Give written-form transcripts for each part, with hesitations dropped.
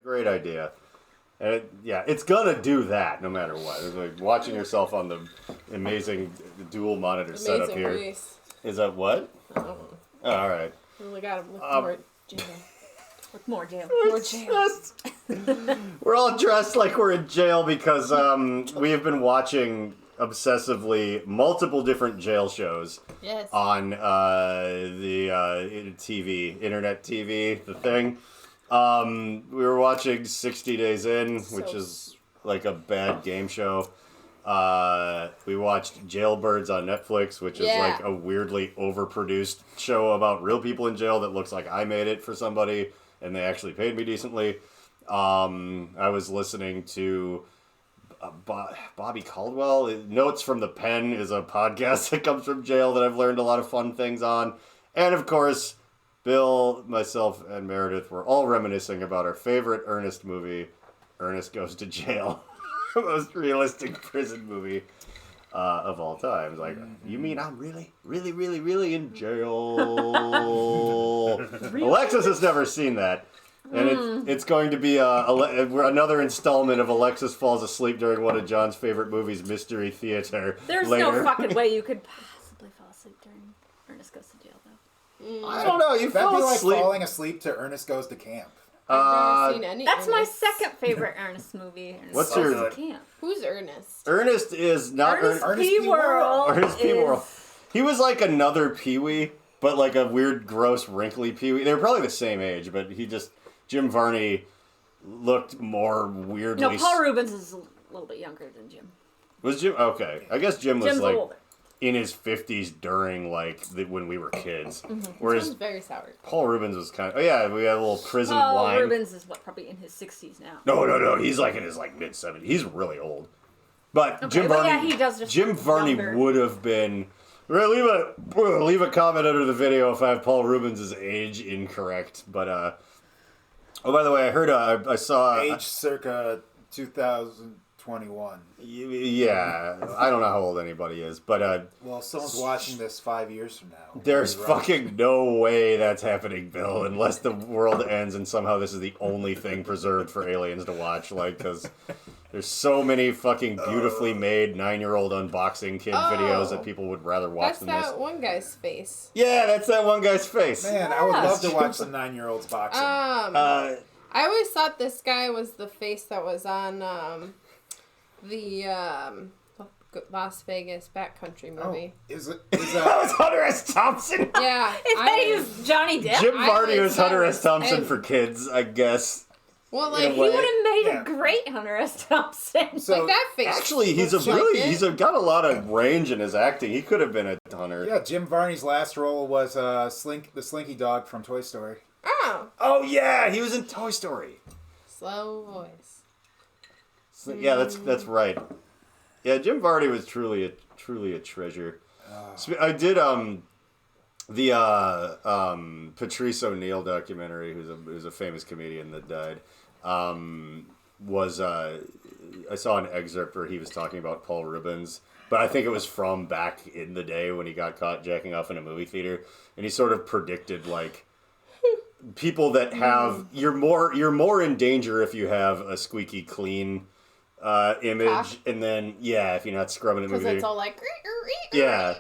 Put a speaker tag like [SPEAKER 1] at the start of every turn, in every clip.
[SPEAKER 1] Great idea. And it's gonna do that no matter what. It's like watching yourself on the amazing dual monitor setup here.
[SPEAKER 2] Face.
[SPEAKER 1] Is that what?
[SPEAKER 2] I don't know.
[SPEAKER 1] Oh, all right.
[SPEAKER 2] Oh my god, I'm looking for jail.
[SPEAKER 3] With more jail.
[SPEAKER 1] We're all dressed like we're in jail because we have been watching obsessively multiple different jail shows on the internet TV, the thing. We were watching 60 Days In, which is like a bad game show. We watched Jailbirds on Netflix, which is like a weirdly overproduced show about real people in jail that looks like I made it for somebody and they actually paid me decently. I was listening to Bobby Caldwell. Notes from the Pen is a podcast that comes from jail that I've learned a lot of fun things on. And of course, Bill, myself, and Meredith were all reminiscing about our favorite Ernest movie, Ernest Goes to Jail. The most realistic prison movie of all time. Like, you mean I'm really in jail? Alexis has never seen that. And it's going to be another installment of Alexis Falls Asleep during one of John's favorite movies, Mystery Theater.
[SPEAKER 3] There's
[SPEAKER 1] later.
[SPEAKER 3] no fucking way you could possibly fall asleep during Ernest Goes to Jail, though.
[SPEAKER 1] I don't know. You
[SPEAKER 4] That'd
[SPEAKER 1] fall
[SPEAKER 4] be like
[SPEAKER 1] asleep.
[SPEAKER 4] falling asleep to Ernest Goes to Camp.
[SPEAKER 2] I've never seen any.
[SPEAKER 3] That's my
[SPEAKER 2] Ernest.
[SPEAKER 3] second favorite Ernest movie. Ernest
[SPEAKER 1] What's
[SPEAKER 3] Goes
[SPEAKER 1] your-
[SPEAKER 3] to Camp?
[SPEAKER 2] Who's Ernest?
[SPEAKER 1] Ernest is not
[SPEAKER 3] Ernest
[SPEAKER 4] Ernest
[SPEAKER 3] P.
[SPEAKER 4] P.
[SPEAKER 3] Worrell.
[SPEAKER 1] Ernest P. Worrell. He was like another Pee-wee, but like a weird, gross, wrinkly Pee-wee. They were probably the same age, but Jim Varney looked more weirdly...
[SPEAKER 3] No, Paul Rubens is a little bit younger than Jim.
[SPEAKER 1] Was Jim? Okay. I guess Jim was
[SPEAKER 3] Jim's
[SPEAKER 1] like
[SPEAKER 3] older.
[SPEAKER 1] in his 50s during like when we were kids. Whereas
[SPEAKER 2] Sounds very sour.
[SPEAKER 1] Paul Rubens was kind of... Oh yeah, we had a little prison
[SPEAKER 3] Paul
[SPEAKER 1] wine.
[SPEAKER 3] Rubens is probably in his 60s now.
[SPEAKER 1] No. He's like in his like mid-70s. He's really old. But
[SPEAKER 3] Okay,
[SPEAKER 1] Jim
[SPEAKER 3] well,
[SPEAKER 1] Varney...
[SPEAKER 3] yeah, he does just
[SPEAKER 1] Jim
[SPEAKER 3] look
[SPEAKER 1] Varney
[SPEAKER 3] younger.
[SPEAKER 1] would have been... Leave a comment under the video if I have Paul Rubens' age incorrect. But, oh, by the way, I heard, I saw...
[SPEAKER 4] Age circa 2021.
[SPEAKER 1] Yeah, I don't know how old anybody is, but,
[SPEAKER 4] Well, someone's watching this 5 years from now.
[SPEAKER 1] there's
[SPEAKER 4] Right.
[SPEAKER 1] fucking no way that's happening, Bill, unless the world ends and somehow this is the only thing preserved for aliens to watch, like, because there's so many fucking beautifully made 9-year-old unboxing kid videos that people would rather watch
[SPEAKER 2] That's
[SPEAKER 1] than this.
[SPEAKER 2] that one guy's face.
[SPEAKER 1] Yeah, that's that one guy's face.
[SPEAKER 4] Man, I would love to watch some 9-year-olds boxing.
[SPEAKER 2] I always thought this guy was the face that was on the Las Vegas backcountry movie.
[SPEAKER 4] Is
[SPEAKER 1] That was Hunter S. Thompson.
[SPEAKER 2] Yeah.
[SPEAKER 3] He was Johnny Depp.
[SPEAKER 1] Jim Varney
[SPEAKER 2] I
[SPEAKER 1] was Hunter S. Thompson
[SPEAKER 2] I-
[SPEAKER 1] for kids, I guess.
[SPEAKER 2] Well,
[SPEAKER 1] in
[SPEAKER 2] like,
[SPEAKER 1] a
[SPEAKER 3] He
[SPEAKER 1] way.
[SPEAKER 3] would have made
[SPEAKER 4] Yeah.
[SPEAKER 3] a great Hunter S. Thompson.
[SPEAKER 4] So,
[SPEAKER 2] like that face.
[SPEAKER 1] Actually, he's
[SPEAKER 2] looks like it.
[SPEAKER 1] he's got a lot of range in his acting. He could have been a Hunter.
[SPEAKER 4] yeah, Jim Varney's last role was the Slinky Dog from Toy Story.
[SPEAKER 2] Oh,
[SPEAKER 1] Oh yeah, he was in Toy Story.
[SPEAKER 2] slow voice.
[SPEAKER 1] So, yeah, that's right. Yeah, Jim Varney was truly a treasure. I did the Patrice O'Neill documentary, who's a famous comedian that died. I saw an excerpt where he was talking about Paul Rubens, but I think it was from back in the day when he got caught jacking off in a movie theater, and he sort of predicted like people that have you're more in danger if you have a squeaky clean image,
[SPEAKER 2] Cock?
[SPEAKER 1] and then if you're not scrubbing it in the
[SPEAKER 2] Because
[SPEAKER 1] movie
[SPEAKER 2] it's
[SPEAKER 1] theater.
[SPEAKER 2] all like...
[SPEAKER 1] Yeah.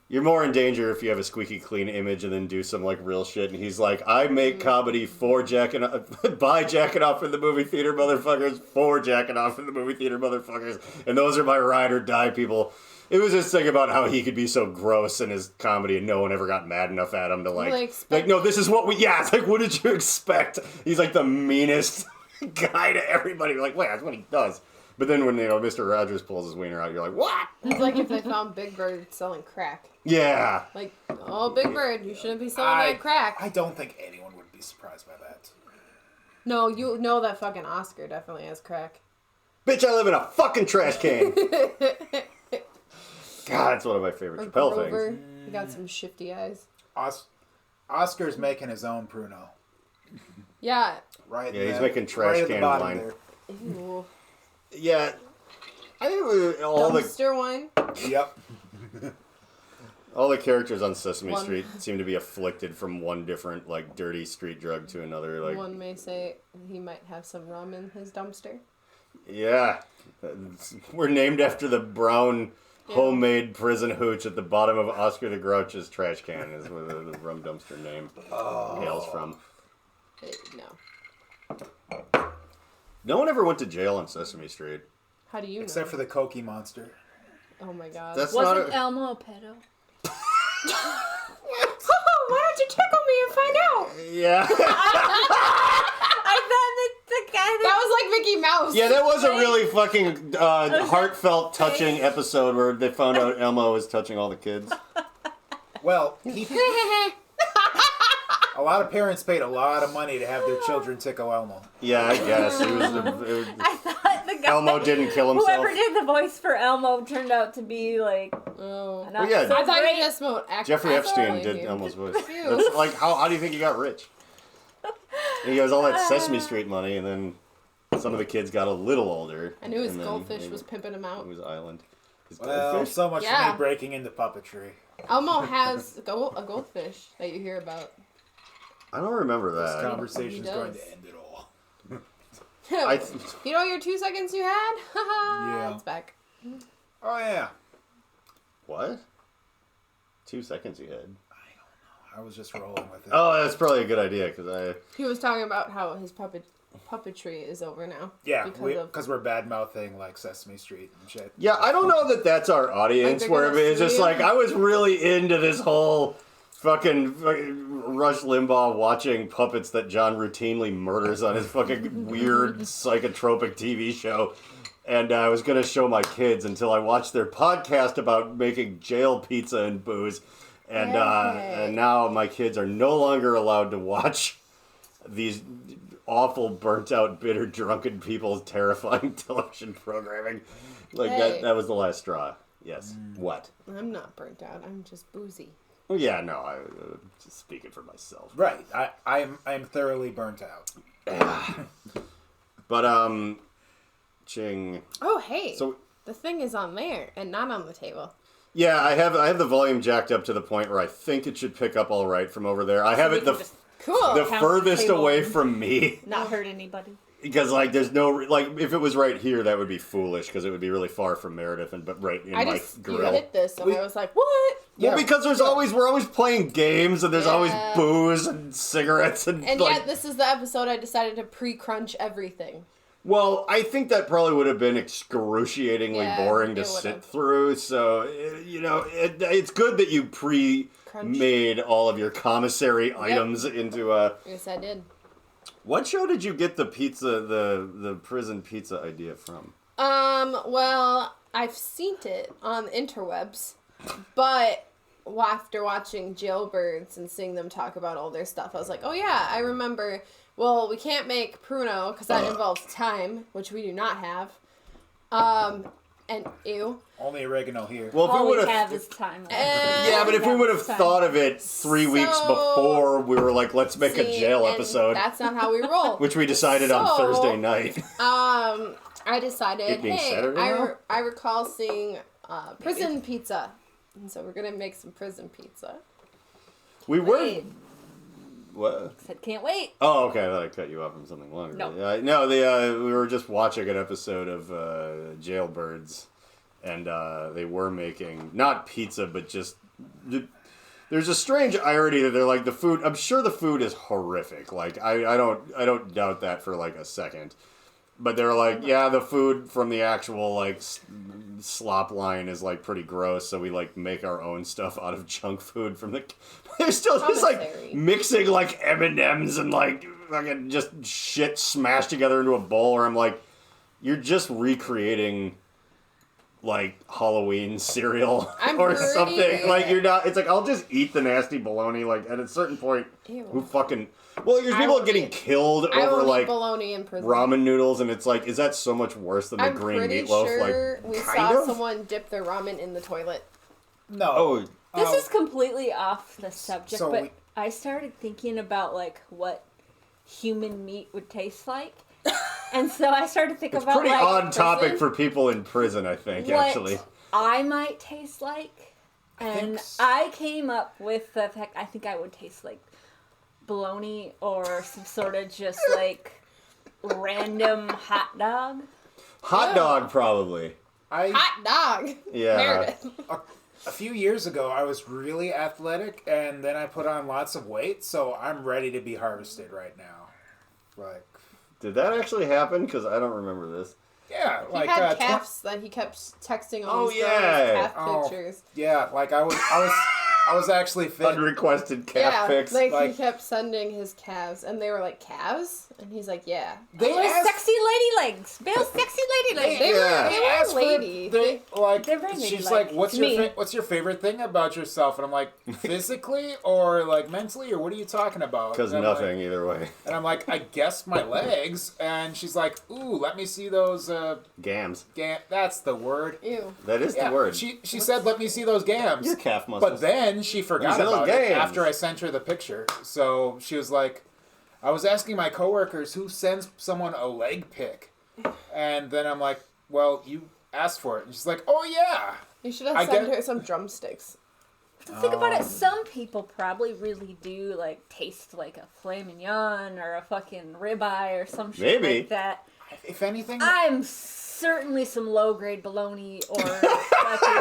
[SPEAKER 1] You're more in danger if you have a squeaky clean image and then do some like real shit. And he's like, I make comedy for jacking off, by jacking off in the movie theater, motherfuckers, for jacking off in the movie theater, motherfuckers. And those are my ride or die people. It was this thing about how he could be so gross in his comedy and no one ever got mad enough at him to like no, this is what we, it's like, what did you expect? He's like the meanest guy to everybody. You're like, wait, that's what he does. But then when, Mr. Rogers pulls his wiener out, you're like, what?
[SPEAKER 2] It's like if they found Big Bird selling crack.
[SPEAKER 1] Yeah.
[SPEAKER 2] Like, oh, Big Bird, you shouldn't be selling that crack.
[SPEAKER 4] I don't think anyone would be surprised by that.
[SPEAKER 2] No, you know that fucking Oscar definitely has crack.
[SPEAKER 1] Bitch, I live in a fucking trash can. God, it's one of my favorite Chappelle things.
[SPEAKER 2] He got some shifty eyes.
[SPEAKER 4] Oscar's making his own Pruno.
[SPEAKER 2] Yeah.
[SPEAKER 4] Right.
[SPEAKER 1] Yeah, he's making trash
[SPEAKER 4] right at the
[SPEAKER 1] can
[SPEAKER 4] bottom
[SPEAKER 1] wine.
[SPEAKER 4] there.
[SPEAKER 2] Ew.
[SPEAKER 1] Yeah. I think all
[SPEAKER 2] Dumpster wine.
[SPEAKER 4] Yep.
[SPEAKER 1] All the characters on Sesame Street seem to be afflicted from one different, like, dirty street drug to another. Like,
[SPEAKER 2] one may say he might have some rum in his dumpster.
[SPEAKER 1] Yeah. We're named after the brown homemade prison hooch at the bottom of Oscar the Grouch's trash can is where the rum dumpster name hails from.
[SPEAKER 2] No.
[SPEAKER 1] No one ever went to jail on Sesame Street.
[SPEAKER 2] How do you know?
[SPEAKER 4] Except for the Cookie Monster.
[SPEAKER 2] Oh my god.
[SPEAKER 3] Wasn't Elmo a pedo?
[SPEAKER 2] Why don't you tickle me and find out?
[SPEAKER 1] Yeah.
[SPEAKER 3] I thought the guy
[SPEAKER 2] that was like Mickey Mouse.
[SPEAKER 1] Yeah, that was a really fucking heartfelt, touching episode where they found out Elmo was touching all the kids.
[SPEAKER 4] Well, a lot of parents paid a lot of money to have their children tickle Elmo.
[SPEAKER 1] Yeah, I guess.
[SPEAKER 3] I thought the guy
[SPEAKER 1] Elmo didn't kill himself.
[SPEAKER 3] Whoever did the voice for Elmo turned out to be like.
[SPEAKER 2] Oh.
[SPEAKER 1] Well, yeah.
[SPEAKER 2] I thought you just meant
[SPEAKER 1] Jeffrey Epstein did Elmo's voice. That's like how do you think he got rich? And he goes all that Sesame Street money, and then some of the kids got a little older.
[SPEAKER 2] I knew his goldfish was pimping him out.
[SPEAKER 1] It was Island.
[SPEAKER 4] Well, so much for me breaking into puppetry.
[SPEAKER 2] Elmo has a goldfish that you hear about.
[SPEAKER 1] I don't remember that.
[SPEAKER 4] This conversation's going to end it all.
[SPEAKER 2] You know your 2 seconds you had?
[SPEAKER 4] Yeah.
[SPEAKER 2] It's back.
[SPEAKER 4] Oh, yeah.
[SPEAKER 1] What? 2 seconds you had?
[SPEAKER 4] I don't know. I was just rolling with it.
[SPEAKER 1] Oh, that's probably a good idea, because
[SPEAKER 2] He was talking about how his puppetry is over now.
[SPEAKER 4] Yeah, because we're bad-mouthing, like, Sesame Street and shit.
[SPEAKER 1] Yeah, I don't know that that's our audience,
[SPEAKER 2] like
[SPEAKER 1] where it's just like, I was really into this whole fucking Rush Limbaugh watching puppets that John routinely murders on his fucking weird psychotropic TV show. And I was going to show my kids until I watched their podcast about making jail pizza and booze. And now my kids are no longer allowed to watch these awful, burnt-out, bitter, drunken people's terrifying television programming. Like, that was the last straw. Yes. What?
[SPEAKER 2] I'm not burnt out. I'm just boozy.
[SPEAKER 1] Oh, yeah, no, I'm just speaking for myself.
[SPEAKER 4] Right. I'm thoroughly burnt out.
[SPEAKER 1] But, Ching.
[SPEAKER 2] Oh, hey.
[SPEAKER 1] So
[SPEAKER 2] the thing is on there and not on the table.
[SPEAKER 1] Yeah, I have the volume jacked up to the point where I think it should pick up all right from over there. I have it the furthest away from me.
[SPEAKER 3] Not hurt anybody.
[SPEAKER 1] Because, like, there's no... Like, if it was right here, that would be foolish, because it would be really far from Meredith, but right in my grill.
[SPEAKER 2] You hit this, and I was like, what?
[SPEAKER 1] Well, because we're always playing games, and there's always booze and cigarettes and
[SPEAKER 2] yet, this is the episode I decided to pre-crunch everything.
[SPEAKER 1] Well, I think that probably would have been excruciatingly boring to sit through, so, it's good that you pre-made all of your commissary items into a...
[SPEAKER 2] Yes, I did.
[SPEAKER 1] What show did you get the pizza, the prison pizza idea from?
[SPEAKER 2] Well, I've seen it on the interwebs, but after watching Jailbirds and seeing them talk about all their stuff, I was like, oh yeah, I remember, well, we can't make pruno because that involves time, which we do not have. And ew.
[SPEAKER 4] Only oregano here.
[SPEAKER 1] Well, if
[SPEAKER 3] all
[SPEAKER 1] we
[SPEAKER 3] we have is time.
[SPEAKER 1] Yeah, but if we would have thought of it 3 weeks before, we were like, let's make a jail episode.
[SPEAKER 2] That's not how we roll.
[SPEAKER 1] Which we decided on Thursday night.
[SPEAKER 2] I decided,
[SPEAKER 1] it being Saturday
[SPEAKER 2] I recall seeing prison pizza. And so we're going to make some prison pizza.
[SPEAKER 1] We were... What?
[SPEAKER 3] Said can't wait.
[SPEAKER 1] Oh, okay. I thought I cut you off from something longer.
[SPEAKER 3] No.
[SPEAKER 1] We were just watching an episode of Jailbirds, and they were making not pizza, but just there's a strange irony that they're like the food. I'm sure the food is horrific. Like I don't doubt that for like a second. But they're like, yeah, the food from the actual, like, slop line is, like, pretty gross, so we, like, make our own stuff out of junk food from the... They're still just, like, mixing, like, M&Ms and, like, fucking just shit smashed together into a bowl, where I'm like, you're just recreating, like, Halloween cereal or something. Like, you're not... It's like, I'll just eat the nasty bologna, like, at a certain point, who fucking... Well, there's people getting killed over, like,
[SPEAKER 2] bologna in prison.
[SPEAKER 1] Ramen noodles, and it's like, is that so much worse than the green meatloaf?
[SPEAKER 2] Sure
[SPEAKER 1] like,
[SPEAKER 2] we saw someone dip their ramen in the toilet.
[SPEAKER 4] No.
[SPEAKER 3] This is completely off the subject, but I started thinking about, like, what human meat would taste like. And so I started thinking about,
[SPEAKER 1] pretty on topic for people in prison, I think,
[SPEAKER 3] what
[SPEAKER 1] actually.
[SPEAKER 3] I might taste like. And I came up with the fact I think I would taste like bologna or some sort of just like random hot dog.
[SPEAKER 1] Hot dog, probably.
[SPEAKER 2] Hot dog.
[SPEAKER 1] Yeah.
[SPEAKER 2] Meredith.
[SPEAKER 4] A few years ago, I was really athletic, and then I put on lots of weight, so I'm ready to be harvested right now. Like,
[SPEAKER 1] did that actually happen? Because I don't remember this.
[SPEAKER 4] Yeah,
[SPEAKER 2] he had calves that he kept texting all these girls calf pictures.
[SPEAKER 4] Yeah, like I was actually fit.
[SPEAKER 1] Unrequested calf pics.
[SPEAKER 2] Like he kept sending his calves, and they were like, calves? And he's like, yeah.
[SPEAKER 3] They were sexy lady legs. Bill's sexy lady legs.
[SPEAKER 2] They were lady.
[SPEAKER 4] They're very she's like, what's your favorite thing about yourself? And I'm like, physically or like mentally, or what are you talking about?
[SPEAKER 1] Because nothing, either way.
[SPEAKER 4] And I'm like, I guess my legs. And she's like, ooh, let me see those
[SPEAKER 1] gams.
[SPEAKER 4] That's the word.
[SPEAKER 2] Ew.
[SPEAKER 1] That is the word.
[SPEAKER 4] She said, let me see those gams.
[SPEAKER 1] Your calf muscles.
[SPEAKER 4] But then she forgot about it after I sent her the picture. So she was like, I was asking my coworkers who sends someone a leg pic. And then I'm like, well, you asked for it. And she's like, oh yeah.
[SPEAKER 2] You should have sent her some drumsticks.
[SPEAKER 3] Think about it. Some people probably really do like taste like a filet mignon or a fucking ribeye or some shit like that.
[SPEAKER 4] If anything,
[SPEAKER 3] I'm certainly some low grade bologna or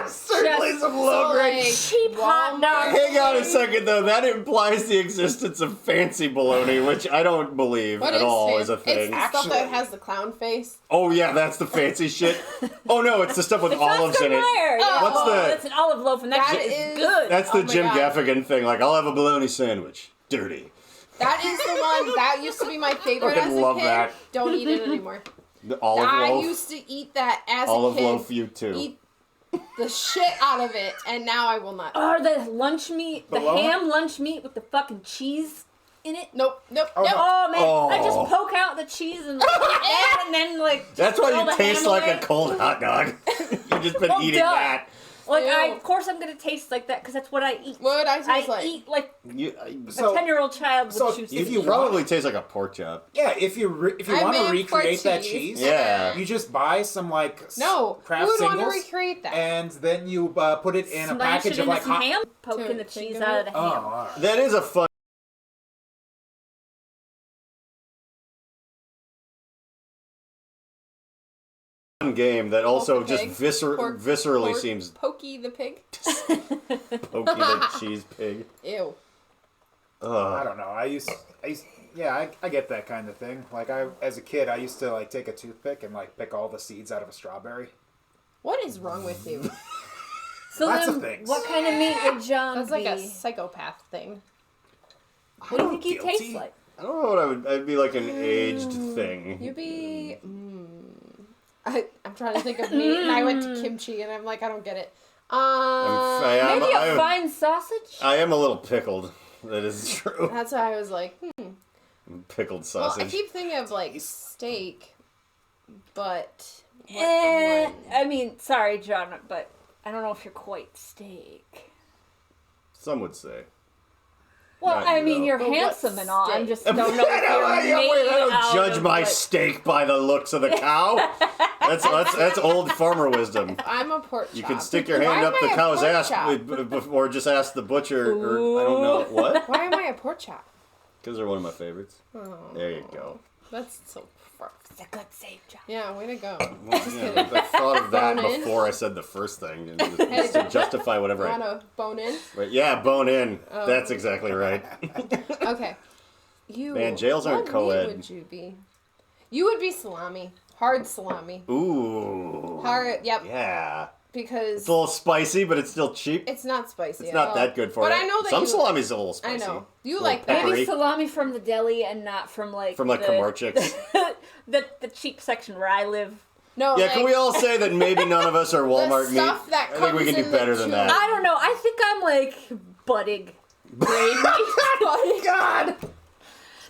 [SPEAKER 1] certainly some low grade
[SPEAKER 3] cheap hot dog.
[SPEAKER 1] Hang on a second though. That implies the existence of fancy bologna, which I don't believe at all is a thing.
[SPEAKER 2] It's the stuff that has the clown face.
[SPEAKER 1] Oh yeah, that's the fancy shit. Oh no, it's the stuff with olives in it.
[SPEAKER 3] It's an olive loaf, and that shit is good.
[SPEAKER 1] That's the Jim Gaffigan thing. Like, I'll have a bologna sandwich. Dirty.
[SPEAKER 2] That is the one that used to be my favorite as a kid.
[SPEAKER 1] That.
[SPEAKER 2] Don't eat it anymore.
[SPEAKER 1] The olive loaf.
[SPEAKER 2] I used to eat that as a kid.
[SPEAKER 1] Olive loaf, you too.
[SPEAKER 2] Eat the shit out of it, and now I will not.
[SPEAKER 3] Or the lunch meat, the ham lunch meat with the fucking cheese in it.
[SPEAKER 2] Nope.
[SPEAKER 3] Oh man, I just poke out the cheese and and then like.
[SPEAKER 1] That's why you taste like a cold hot dog. You've just been eating that.
[SPEAKER 3] Like, of course I'm going to taste like that, because that's what I eat.
[SPEAKER 2] What would I taste like?
[SPEAKER 3] I eat like a 10-year-old child would choose to eat.
[SPEAKER 1] You probably taste like a pork chop.
[SPEAKER 4] Yeah, if you want to recreate that cheese, you just buy some, like, craft singles.
[SPEAKER 2] Who would want to recreate that?
[SPEAKER 4] And then you put it in a package of, like,
[SPEAKER 3] hot ham, poking the cheese out of the ham.
[SPEAKER 4] Right.
[SPEAKER 1] That is a fun game that also just viscerally seems...
[SPEAKER 2] Pokey the pig?
[SPEAKER 1] Pokey the cheese pig.
[SPEAKER 2] Ew.
[SPEAKER 4] I don't know. I get that kind of thing. Like, as a kid, I used to, like, take a toothpick and, like, pick all the seeds out of a strawberry.
[SPEAKER 2] What is wrong with you?
[SPEAKER 3] So
[SPEAKER 4] lots
[SPEAKER 3] then,
[SPEAKER 4] of things.
[SPEAKER 3] What kind of meat would John
[SPEAKER 2] That's like a psychopath thing.
[SPEAKER 3] What do you think you taste like?
[SPEAKER 1] I don't know what I'd be like an aged thing.
[SPEAKER 2] You'd be... I'm trying to think of meat, and I went to kimchi, and I'm like, I don't get it.
[SPEAKER 3] Maybe a fine sausage?
[SPEAKER 1] I am a little pickled. That is true.
[SPEAKER 2] That's why I was like,
[SPEAKER 1] Pickled sausage.
[SPEAKER 2] Well, I keep thinking of, like, steak, but...
[SPEAKER 3] I mean, sorry, John, but I don't know if you're quite steak.
[SPEAKER 1] Some would say.
[SPEAKER 3] Well, I mean, you're handsome and all. I just don't know if you're
[SPEAKER 1] I don't judge my steak by the looks of the cow. That's old farmer wisdom.
[SPEAKER 2] I'm a pork chop.
[SPEAKER 1] You can stick your hand up the cow's ass or just ask the butcher, or I don't know. What?
[SPEAKER 2] Why am I a pork chop?
[SPEAKER 1] Because they're one of my favorites.
[SPEAKER 2] Oh,
[SPEAKER 1] there you go.
[SPEAKER 2] That's so far.
[SPEAKER 3] It's a good save, John.
[SPEAKER 2] Yeah, way to go.
[SPEAKER 1] Well, I thought of that before I said the first thing, just to justify whatever
[SPEAKER 2] I... Want to bone in?
[SPEAKER 1] Right, yeah, bone in. That's exactly right.
[SPEAKER 2] Okay.
[SPEAKER 1] Man, jails aren't co-ed.
[SPEAKER 2] What would you be? You would be salami. Hard salami.
[SPEAKER 1] Ooh.
[SPEAKER 2] Hard, yep.
[SPEAKER 1] Yeah.
[SPEAKER 2] Because...
[SPEAKER 1] It's a little spicy, but it's still cheap.
[SPEAKER 2] It's not spicy
[SPEAKER 1] It's not that good for
[SPEAKER 2] but
[SPEAKER 1] you.
[SPEAKER 2] I know that
[SPEAKER 1] some salami's a little spicy.
[SPEAKER 2] I know. You like
[SPEAKER 3] that. Maybe salami from the deli and not from, like...
[SPEAKER 1] From, like, Kamarchik's.
[SPEAKER 3] the cheap section where I live.
[SPEAKER 2] No,
[SPEAKER 1] yeah,
[SPEAKER 2] like,
[SPEAKER 1] can we all say that maybe none of us are Walmart meat? I think we can do better than that.
[SPEAKER 3] I don't know. I think I'm, like, budding.
[SPEAKER 2] Oh, God.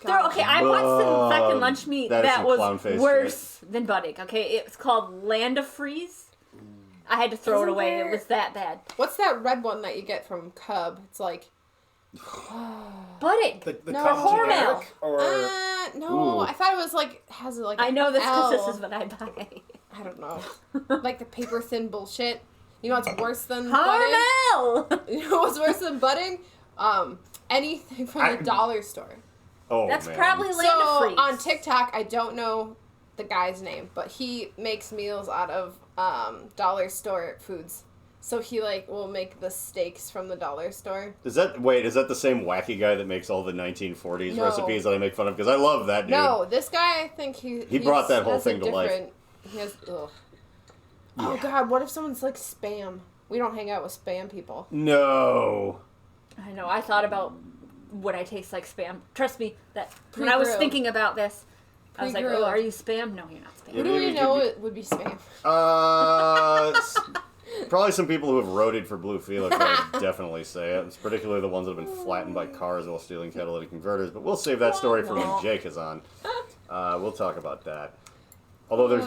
[SPEAKER 3] Okay, I bought some fucking lunch meat that was worse than budding, okay? It's called Land of Freeze. I had to throw it away. It was that bad.
[SPEAKER 2] What's that red one that you get from Cub? It's like...
[SPEAKER 3] Budding.
[SPEAKER 4] The Hormel. Or...
[SPEAKER 2] no. Ooh. I thought it was like... Has it like
[SPEAKER 3] I know this because this is what I buy.
[SPEAKER 2] I don't know. Like the paper thin bullshit. You know what's worse than
[SPEAKER 3] Carmel!
[SPEAKER 2] budding? You know what's worse than budding? Anything from the dollar store.
[SPEAKER 1] Oh,
[SPEAKER 3] That's
[SPEAKER 1] man.
[SPEAKER 3] probably Land of Freeze.
[SPEAKER 2] On TikTok, I don't know the guy's name, but he makes meals out of dollar store foods. So he will make the steaks from the dollar store.
[SPEAKER 1] Is that the same wacky guy that makes all the 1940s recipes that I make fun of? Because I love that dude.
[SPEAKER 2] No, this guy, I think he
[SPEAKER 1] brought that whole thing to life.
[SPEAKER 2] He has, ugh.
[SPEAKER 1] Yeah.
[SPEAKER 2] Oh God, what if someone's like Spam? We don't hang out with Spam people.
[SPEAKER 1] No.
[SPEAKER 3] I know, I thought about would I taste like Spam. Trust me, that when I was thinking about this, I was like, oh, are you Spam? No, you're not Spam.
[SPEAKER 2] Who do we know it would be Spam?
[SPEAKER 1] Probably some people who have roaded for Blue Felix, I would definitely say it. It's particularly the ones that have been flattened by cars while stealing catalytic converters, but we'll save that story for when Jake is on. We'll talk about that. Although there's...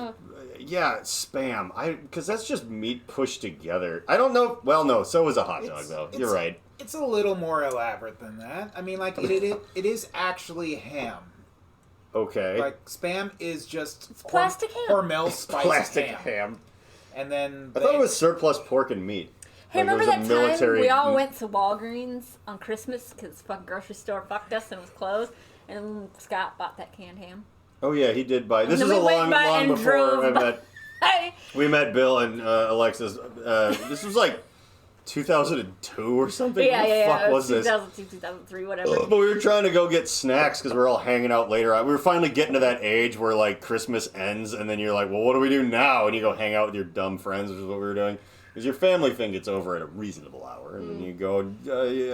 [SPEAKER 1] Spam. Because that's just meat pushed together. I don't know... Well, no, so is a hot dog, though. You're right.
[SPEAKER 4] It's a little more elaborate than that. I mean, it is actually ham.
[SPEAKER 1] Okay.
[SPEAKER 4] Like, Spam is just...
[SPEAKER 3] It's plastic ham.
[SPEAKER 4] Hormel spiced
[SPEAKER 1] Plastic ham.
[SPEAKER 4] And then...
[SPEAKER 1] I thought it was surplus pork and meat.
[SPEAKER 3] Hey, remember that time we all went to Walgreens on Christmas because the fucking grocery store fucked us and it was closed, and Scott bought that canned ham?
[SPEAKER 1] Oh, yeah, he did buy... This is a long before I met... We met Bill and Alexis. This was like 2002 or something.
[SPEAKER 3] Yeah,
[SPEAKER 1] what the fuck was
[SPEAKER 3] 2002, 2003, whatever.
[SPEAKER 1] But we were trying to go get snacks because we were all hanging out later. We were finally getting to that age where like Christmas ends and then you're like, well, what do we do now? And you go hang out with your dumb friends, which is what we were doing. Because your family thing gets over at a reasonable hour, and then you go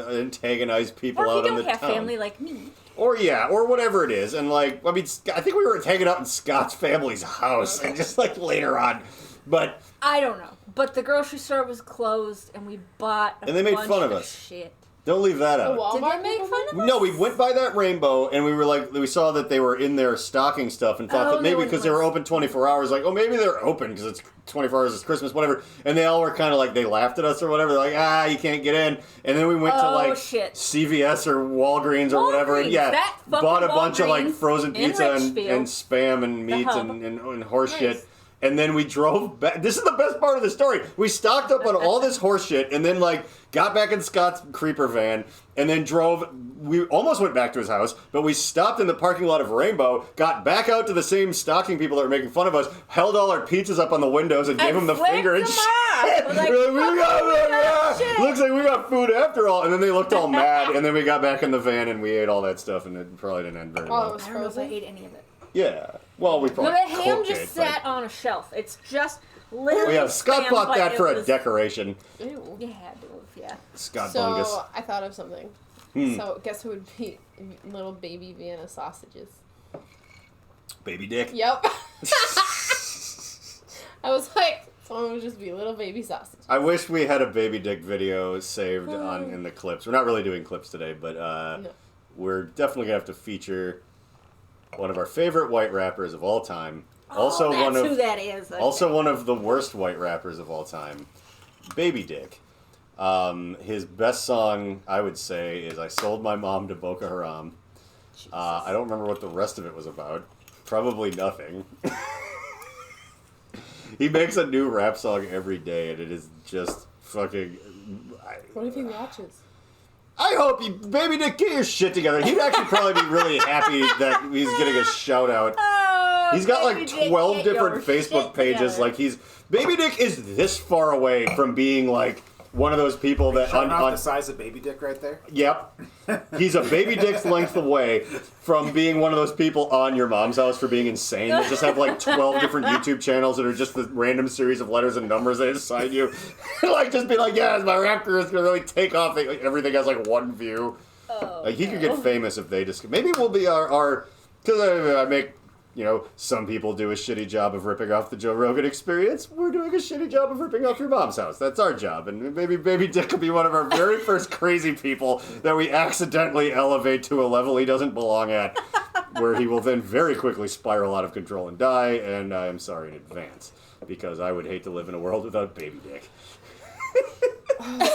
[SPEAKER 1] antagonize people out in the town. Or if you don't have
[SPEAKER 3] family like me.
[SPEAKER 1] Or whatever it is. And like, I mean, I think we were hanging out in Scott's family's house, and just like later on. But
[SPEAKER 3] I don't know. But the grocery store was closed, and we bought
[SPEAKER 1] and they made fun of us.
[SPEAKER 3] Shit.
[SPEAKER 1] Don't leave that out.
[SPEAKER 2] Did they make fun of us?
[SPEAKER 1] No, we went by that Rainbow, and we were like, we saw that they were in there stocking stuff, and thought that maybe because they were open 24 hours, like, oh, maybe they're open because it's 24 hours, it's Christmas, whatever. And they all were kind of like, they laughed at us or whatever. They're like, you can't get in. And then we went to like CVS or Walgreens or whatever, and bought a bunch of like frozen pizza and Spam and meat and horse shit. And then we drove back. This is the best part of the story. We stocked up on all this horse shit and then, like, got back in Scott's creeper van and then drove. We almost went back to his house, but we stopped in the parking lot of Rainbow, got back out to the same stocking people that were making fun of us, held all our pizzas up on the windows and gave them the finger and shit. Like, looks like we got food after all. And then they looked all mad, and then we got back in the van and we ate all that stuff, and it probably didn't end very well.
[SPEAKER 3] I don't know if I ate any of it.
[SPEAKER 1] Yeah. Well, we probably
[SPEAKER 3] the ham just sat on a shelf. It's just literally.
[SPEAKER 1] Yeah, Scott bought that for a decoration.
[SPEAKER 3] Ew. You had to have,
[SPEAKER 1] Scott
[SPEAKER 2] so,
[SPEAKER 1] Bungus.
[SPEAKER 2] I thought of something. So, guess who would be little baby Vienna sausages?
[SPEAKER 1] Baby Dick?
[SPEAKER 2] Yep. I was like, someone would just be little baby sausages.
[SPEAKER 1] I wish we had a Baby Dick video saved in the clips. We're not really doing clips today, but we're definitely going to have to feature one of our favorite white rappers of all time. Also
[SPEAKER 3] who that is. Okay.
[SPEAKER 1] Also one of the worst white rappers of all time, Baby Dick. His best song, I would say, is I Sold My Mom to Boko Haram. I don't remember what the rest of it was about. Probably nothing. He makes a new rap song every day, and it is just fucking...
[SPEAKER 2] What if he watches?
[SPEAKER 1] I hope you, Baby Dick, get your shit together. He'd actually probably be really happy that he's getting a shout out. He's got like 12 different Facebook pages. Like Baby Dick is this far away from being like one of those people that
[SPEAKER 4] on the size of Baby Dick right there.
[SPEAKER 1] Yep, he's a baby dick's length away from being one of those people on Your Mom's House for being insane. That just have like 12 different YouTube channels that are just the random series of letters and numbers they assign you. Like just be like, my rap career is gonna really take off. Like, everything has like one view. Like he could get famous if they just maybe we'll be our because I make. Some people do a shitty job of ripping off the Joe Rogan Experience. We're doing a shitty job of ripping off Your Mom's House. That's our job. And maybe Baby Dick will be one of our very first crazy people that we accidentally elevate to a level he doesn't belong at, where he will then very quickly spiral out of control and die. And I am sorry in advance, because I would hate to live in a world without Baby Dick.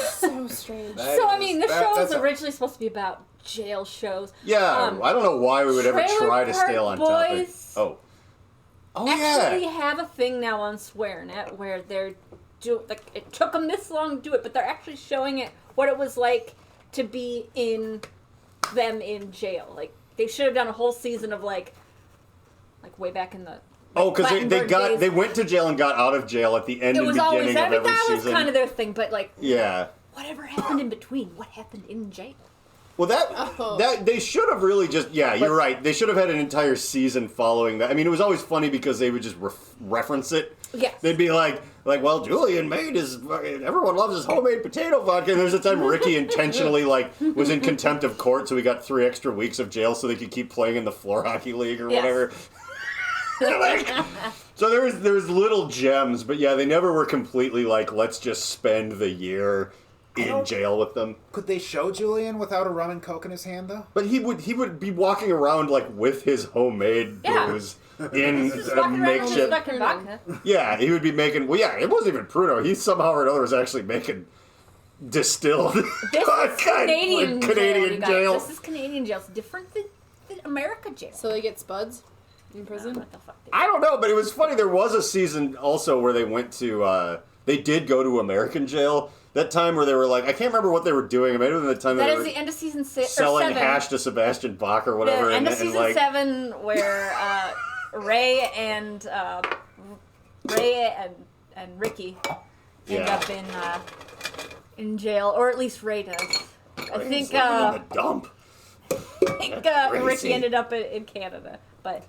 [SPEAKER 2] So strange.
[SPEAKER 3] The show was originally supposed to be about jail shows.
[SPEAKER 1] Yeah, I don't know why we would ever try to stay on topic.
[SPEAKER 3] Actually have a thing now on SwearNet where they're it took them this long to do it, but they're actually showing it what it was like to be in jail. Like they should have done a whole season of like way back in the.
[SPEAKER 1] Because they went to jail and got out of jail at the end and beginning of every season.
[SPEAKER 3] That was kind of their thing, but
[SPEAKER 1] whatever
[SPEAKER 3] happened in between? What happened in jail?
[SPEAKER 1] Well, that they should have really just you're right. They should have had an entire season following that. I mean, it was always funny because they would just reference it.
[SPEAKER 3] Yes.
[SPEAKER 1] They'd be like, well, Julian made everyone loves his homemade potato vodka. And there's a time Ricky intentionally was in contempt of court, so he got 3 extra weeks of jail so they could keep playing in the floor hockey league or whatever. So there was little gems, but they never were completely let's just spend the year in jail with them.
[SPEAKER 4] Could they show Julian without a rum and coke in his hand though?
[SPEAKER 1] But he would be walking around with his homemade booze in a makeshift. Yeah, he would be making. Well, it wasn't even Pruno. He somehow or another was actually making distilled.
[SPEAKER 3] This is Canadian
[SPEAKER 1] jail.
[SPEAKER 3] This is Canadian jail. It's different than America jail.
[SPEAKER 2] So they get spuds in prison?
[SPEAKER 3] What the fuck?
[SPEAKER 1] I don't know, but it was funny. There was a season also where they went to. They did go to American jail. That time where they were I can't remember what they were doing. It might have been the time
[SPEAKER 3] that
[SPEAKER 1] they
[SPEAKER 3] is
[SPEAKER 1] were
[SPEAKER 3] the end of season 6
[SPEAKER 1] selling
[SPEAKER 3] or 7.
[SPEAKER 1] hash to Sebastian Bach or whatever.
[SPEAKER 3] The end of season 7 where Ray and Ricky end up in jail, or at least Ray does. I think
[SPEAKER 1] in the dump.
[SPEAKER 3] Ricky ended up in Canada, but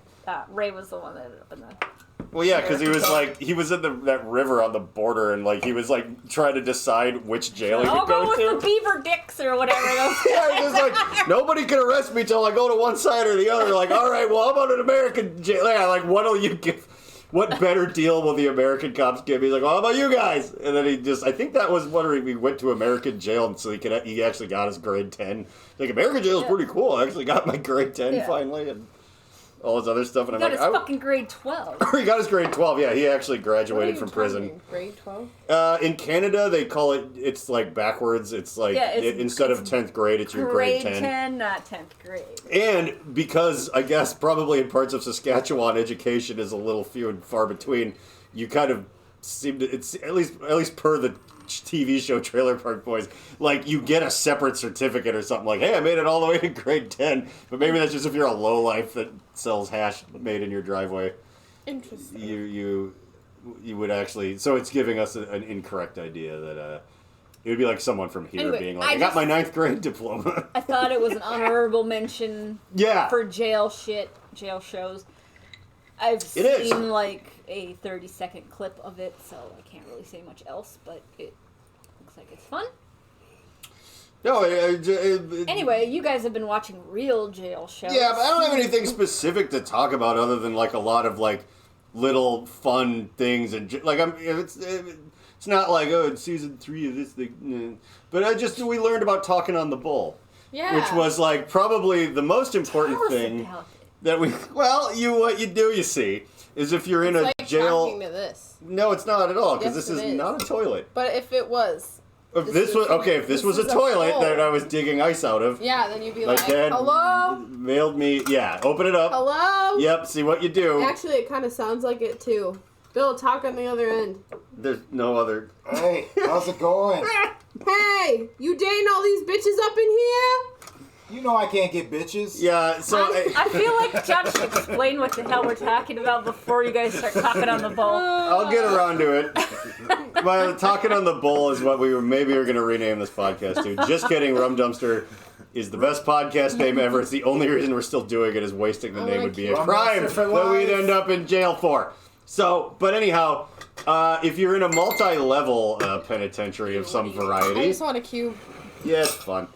[SPEAKER 3] Ray was the one that ended up in the.
[SPEAKER 1] Well, because he was in that river on the border, and he was trying to decide which jail he could go to.
[SPEAKER 3] I'll go with the Beaver Dicks or whatever.
[SPEAKER 1] He was nobody can arrest me till I go to one side or the other. All right, well, I'm on an American jail. What'll you give? What better deal will the American cops give? He's well, how about you guys? And then I think that was when he went to American jail, and so he actually got his grade 10. American jail is pretty cool. I actually got my grade 10 finally, and all his other stuff. And
[SPEAKER 3] he got his fucking grade 12.
[SPEAKER 1] He got his grade 12, he actually graduated from prison.
[SPEAKER 2] Grade 12?
[SPEAKER 1] In Canada, they call it's backwards. It's instead of 10th grade, it's your grade 10.
[SPEAKER 3] Grade 10, not 10th grade.
[SPEAKER 1] And because, I guess, probably in parts of Saskatchewan, education is a little few and far between, you kind of seem to, it's at least per the TV show Trailer Park Boys, you get a separate certificate or something hey, I made it all the way to grade 10. But maybe that's just if you're a lowlife that sells hash made in your driveway.
[SPEAKER 2] Interesting.
[SPEAKER 1] You would actually, so it's giving us an incorrect idea that it would be someone from here being I got my 9th grade diploma.
[SPEAKER 3] I thought it was an honorable mention for jail shows. I've seen a 30-second clip of it, so I can't really say much else, but it looks like it's fun.
[SPEAKER 1] No,
[SPEAKER 3] anyway, you guys have been watching real jail shows.
[SPEAKER 1] Yeah, but I don't have anything specific to talk about other than a lot of little fun things and it's not it's season 3 of this thing. But we learned about talking on the bull.
[SPEAKER 2] Yeah.
[SPEAKER 1] Which was probably the most important thing. That what you do, you see, is if you're in a jail.
[SPEAKER 2] Talking to this.
[SPEAKER 1] No, it's not at all, because this is not a toilet.
[SPEAKER 2] But if it was.
[SPEAKER 1] If this was a toilet that I was digging ice out of.
[SPEAKER 2] Yeah, then you'd be
[SPEAKER 1] Dad
[SPEAKER 2] hello?
[SPEAKER 1] Mailed me, open it up.
[SPEAKER 2] Hello?
[SPEAKER 1] Yep, see what you do.
[SPEAKER 2] Actually, it kind of sounds like it, too. Bill, talk on the other end.
[SPEAKER 1] There's no other.
[SPEAKER 5] Hey, how's it going?
[SPEAKER 2] Hey, you dating all these bitches up in here?
[SPEAKER 5] You know I can't get bitches.
[SPEAKER 1] Yeah, so...
[SPEAKER 3] I feel like John should explain what the hell we're talking about before you guys start talking on the bowl.
[SPEAKER 1] I'll get around to it. But talking on the bowl is what we were going to rename this podcast to. Just kidding, Rum Dumpster is the best podcast name ever. It's the only reason we're still doing it is wasting the name would be a crime that we'd end up in jail for. So, but anyhow, if you're in a multi-level penitentiary of some variety...
[SPEAKER 2] I just want a cube.
[SPEAKER 1] Yeah, it's fun.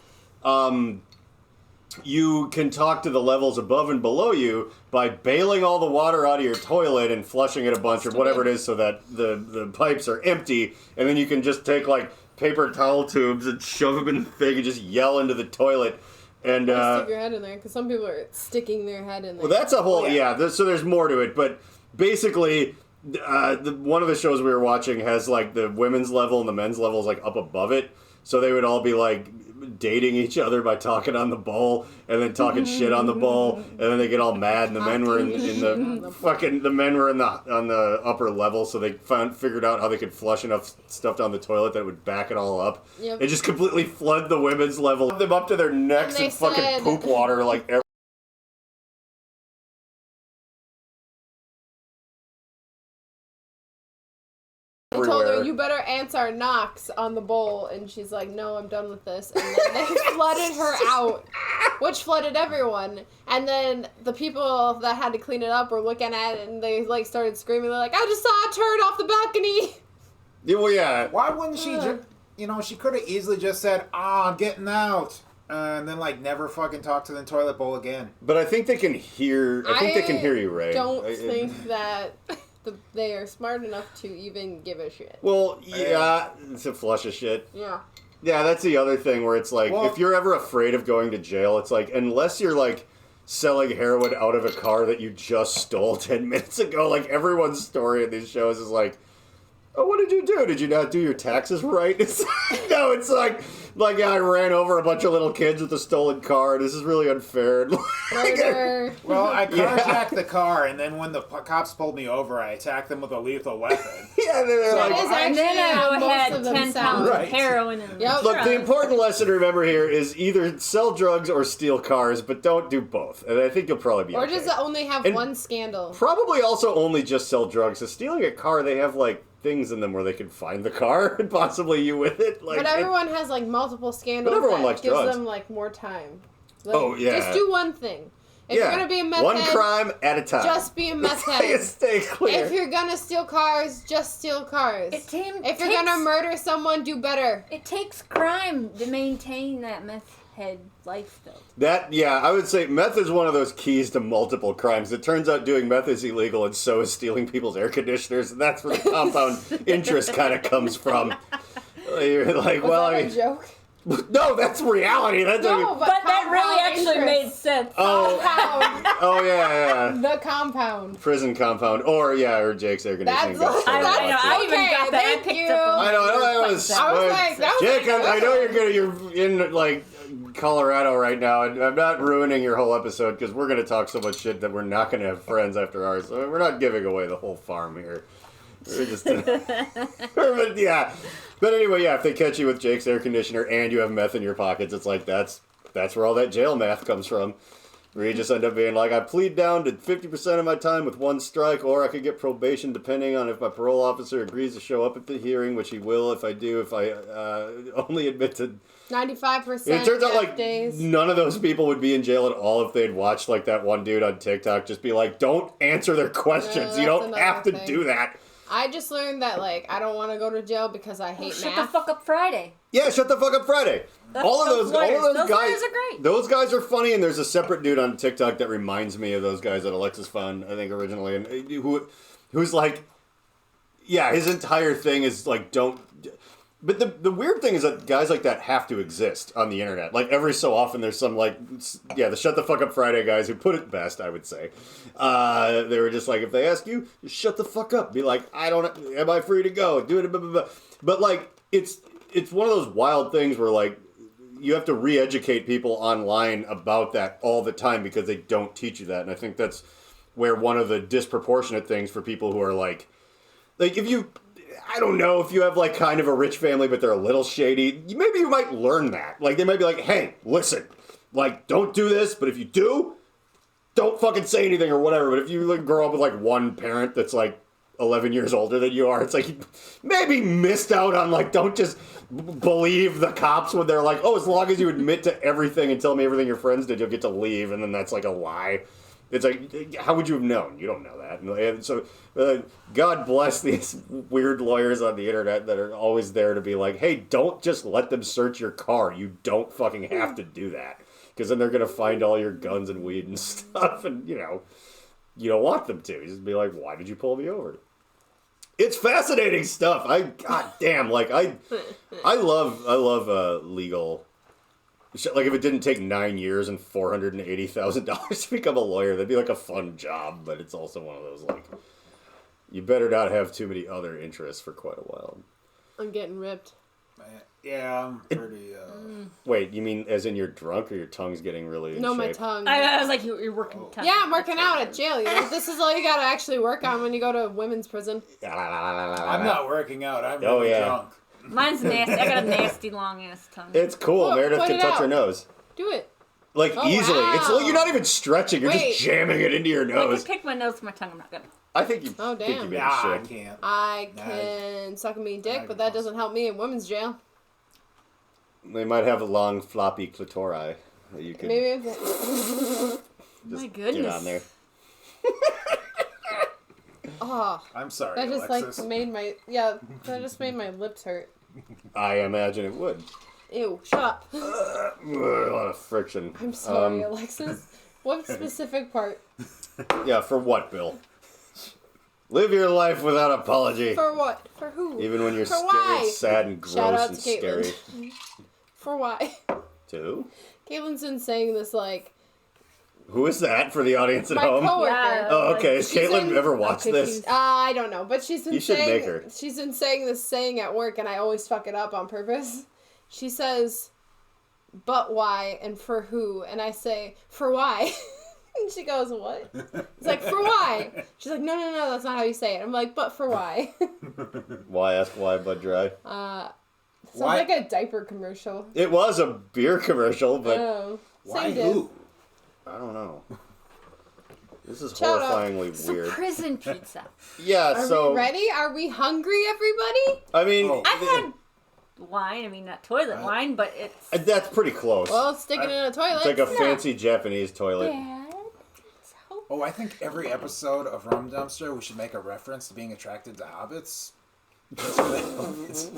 [SPEAKER 1] You can talk to the levels above and below you by bailing all the water out of your toilet and flushing it a bunch or whatever it is so that the pipes are empty, and then you can just take paper towel tubes and shove them in the thing and just yell into the toilet. And
[SPEAKER 2] stick your head in there, because some people are sticking their head in there.
[SPEAKER 1] Well, that's a whole so there's more to it, but basically one of the shows we were watching has the women's level and the men's level is up above it. So they would all be like dating each other by talking on the bowl and then talking shit on the bowl, and then they get all mad. And the men were in the men were on the upper level, so they figured out how they could flush enough stuff down the toilet that would back it all up.
[SPEAKER 2] Yep.
[SPEAKER 1] And just completely flood the women's level, them up to their necks in fucking poop water like.
[SPEAKER 2] I told her, you better answer knocks on the bowl, and she's like, no, I'm done with this. And then they flooded her out, which flooded everyone. And then the people that had to clean it up were looking at it, and they like started screaming. They're like, I just saw a turd off the balcony.
[SPEAKER 1] Yeah, well, yeah.
[SPEAKER 4] Why wouldn't she just, she could have easily just said, I'm getting out. And then, like, never fucking talk to the toilet bowl again.
[SPEAKER 1] But I think they can hear, they can hear you, Ray.
[SPEAKER 2] I don't think that... they are smart enough to even give a shit.
[SPEAKER 1] Well, yeah, to flush a shit.
[SPEAKER 2] Yeah.
[SPEAKER 1] Yeah, that's the other thing where it's like, if you're ever afraid of going to jail, it's like, unless you're like selling heroin out of a car that you just stole 10 minutes ago, like everyone's story in these shows is like, oh, what did you do? Did you not do your taxes right? It's no, it's like I ran over a bunch of little kids with a stolen car. This is really unfair.
[SPEAKER 4] Well, I carjacked the car, and then when the cops pulled me over, I attacked them with a lethal weapon.
[SPEAKER 1] Yeah, they're like,
[SPEAKER 3] and then I had 10 pounds of heroin.
[SPEAKER 1] Look, the important lesson to remember here is either sell drugs or steal cars, but don't do both. And I think you'll probably be okay.
[SPEAKER 2] Or just only have one scandal.
[SPEAKER 1] Probably also only just sell drugs. So stealing a car, they have like things in them where they can find the car and possibly you with it. Like,
[SPEAKER 2] but everyone has like multiple scandals.
[SPEAKER 1] But everyone likes
[SPEAKER 2] gives
[SPEAKER 1] drugs.
[SPEAKER 2] them like more time. Like,
[SPEAKER 1] Just
[SPEAKER 2] do one thing. If you're gonna be a meth
[SPEAKER 1] one
[SPEAKER 2] head,
[SPEAKER 1] crime at a time.
[SPEAKER 2] Just be a meth head.
[SPEAKER 1] Stay clear.
[SPEAKER 2] If you're gonna steal cars, just steal cars. If you're gonna murder someone, do better.
[SPEAKER 3] It takes crime to maintain that meth head life, though.
[SPEAKER 1] I would say meth is one of those keys to multiple crimes. It turns out doing meth is illegal, and so is stealing people's air conditioners, and that's where the compound interest kind of comes from. You're like,
[SPEAKER 2] was that a joke?
[SPEAKER 1] No, that's reality. That's
[SPEAKER 2] no, but
[SPEAKER 3] that really actually made sense.
[SPEAKER 1] Oh yeah.
[SPEAKER 2] The compound.
[SPEAKER 1] Prison compound, or Jake's air conditioning.
[SPEAKER 3] I even got that. I picked up on.
[SPEAKER 1] I was like, Jake, I know you're in like Colorado right now, and I'm not ruining your whole episode because we're gonna talk so much shit that we're not gonna have friends after ours. So we're not giving away the whole farm here. We're just, but yeah. But anyway, if they catch you with Jake's air conditioner and you have meth in your pockets, it's like that's where all that jail math comes from. Where you just end up being like, I plead down to 50% of my time with one strike, or I could get probation depending on if my parole officer agrees to show up at the hearing, which he will if I only admit to
[SPEAKER 2] 95%.
[SPEAKER 1] It turns out like none of those people would be in jail at all if they'd watched like that one dude on TikTok just be like, don't answer their questions. You don't have to do that.
[SPEAKER 2] I just learned that, like, I don't want to go to jail because I hate math.
[SPEAKER 3] Shut the fuck up Friday.
[SPEAKER 1] Yeah, Shut the Fuck Up Friday. All of those guys
[SPEAKER 3] are great.
[SPEAKER 1] Those guys are funny, and there's a separate dude on TikTok that reminds me of those guys that Alexis found, I think, originally, and who's like, his entire thing is like, don't. But the weird thing is that guys like that have to exist on the internet. Like, every so often there's some, like, the Shut the Fuck Up Friday guys who put it best, I would say. They were just like, if they ask you, just shut the fuck up. Be like, am I free to go? Do it, blah, blah, blah. But, like, it's one of those wild things where, like, you have to re-educate people online about that all the time because they don't teach you that. And I think that's where one of the disproportionate things for people who are, like if you... I don't know, if you have, like, kind of a rich family, but they're a little shady, maybe you might learn that. Like, they might be like, hey, listen, like, don't do this, but if you do, don't fucking say anything or whatever. But if you like, grow up with, like, one parent that's, like, 11 years older than you are, it's like, you maybe missed out on, like, don't just believe the cops when they're like, oh, as long as you admit to everything and tell me everything your friends did, you'll get to leave, and then that's, like, a lie. It's like, how would you have known? You don't know that. And so, God bless these weird lawyers on the internet that are always there to be like, hey, don't just let them search your car. You don't fucking have to do that. Because then they're going to find all your guns and weed and stuff. And, you don't want them to. You just be like, why did you pull me over? It's fascinating stuff. God damn, like, I love legal... Like, if it didn't take 9 years and $480,000 to become a lawyer, that'd be, like, a fun job, but it's also one of those, like, you better not have too many other interests for quite a while.
[SPEAKER 2] I'm getting ripped.
[SPEAKER 4] Yeah, I'm pretty.
[SPEAKER 1] Wait, you mean as in you're drunk or your tongue's getting really in
[SPEAKER 2] No,
[SPEAKER 1] shape?
[SPEAKER 2] my tongue.
[SPEAKER 3] I was like, you're working tongue.
[SPEAKER 2] Yeah, I'm working out at jail. You know? This is all you gotta actually work on when you go to women's prison.
[SPEAKER 4] I'm not working out. I'm really drunk.
[SPEAKER 3] Mine's nasty. I got a nasty long ass tongue.
[SPEAKER 1] It's cool. Meredith can touch her nose.
[SPEAKER 2] Do it.
[SPEAKER 1] Like easily.
[SPEAKER 2] Wow.
[SPEAKER 1] It's you're not even stretching. You're just jamming it into your nose.
[SPEAKER 3] I can pick my nose with my tongue. I'm not gonna.
[SPEAKER 1] I think you.
[SPEAKER 2] Oh damn.
[SPEAKER 1] Think you maybe
[SPEAKER 4] I
[SPEAKER 1] should.
[SPEAKER 4] can't.
[SPEAKER 2] I can suck a mean dick, but that doesn't help me in women's jail.
[SPEAKER 1] They might have a long floppy clitori that you could.
[SPEAKER 2] Maybe.
[SPEAKER 3] My goodness.
[SPEAKER 1] Get on there.
[SPEAKER 2] Oh.
[SPEAKER 4] I'm sorry,
[SPEAKER 2] That just
[SPEAKER 4] Alexis.
[SPEAKER 2] made my That just made my lips hurt.
[SPEAKER 1] I imagine it would.
[SPEAKER 2] Ew! Shut up.
[SPEAKER 1] A lot of friction.
[SPEAKER 2] I'm sorry, Alexis. What specific part?
[SPEAKER 1] Yeah, for what, Bill? Live your life without apology.
[SPEAKER 2] For what? For who?
[SPEAKER 1] Even when you're
[SPEAKER 2] For why?
[SPEAKER 1] it's sad and gross
[SPEAKER 2] Shout out
[SPEAKER 1] and
[SPEAKER 2] to Caitlin.
[SPEAKER 1] scary.
[SPEAKER 2] For why?
[SPEAKER 1] To who?
[SPEAKER 2] Caitlin's been saying this like.
[SPEAKER 1] Who is that for the audience at
[SPEAKER 2] My
[SPEAKER 1] home?
[SPEAKER 2] coworker.
[SPEAKER 3] Yeah.
[SPEAKER 1] Oh, okay. Has Caitlin
[SPEAKER 2] been-
[SPEAKER 1] ever watched this?
[SPEAKER 2] I don't know, but she's been
[SPEAKER 1] You should
[SPEAKER 2] saying
[SPEAKER 1] make her.
[SPEAKER 2] she's been saying this saying at work, and I always fuck it up on purpose. She says, "But why?" and "For who?" and I say, "For why?" and she goes, "What?" It's like, "For why?" She's like, "No, that's not how you say it." I'm like, "But for why?"
[SPEAKER 1] Why ask why, Bud Dry?
[SPEAKER 2] Sounds like a diaper commercial.
[SPEAKER 1] It was a beer commercial, but
[SPEAKER 4] Why
[SPEAKER 2] Sendin.
[SPEAKER 4] who?
[SPEAKER 1] I don't know. This is
[SPEAKER 2] Shout out.
[SPEAKER 1] horrifyingly
[SPEAKER 3] It's a
[SPEAKER 1] weird.
[SPEAKER 3] prison pizza.
[SPEAKER 1] Yeah,
[SPEAKER 2] Are
[SPEAKER 1] so
[SPEAKER 2] we ready? Are we hungry, everybody?
[SPEAKER 1] I mean,
[SPEAKER 3] I've had wine. I mean, not toilet wine, but it's.
[SPEAKER 1] that's pretty close.
[SPEAKER 2] Well, stick it in a toilet.
[SPEAKER 1] It's like a fancy Japanese toilet.
[SPEAKER 4] Oh, I think every episode of Rum Dumpster we should make a reference to being attracted to hobbits. That's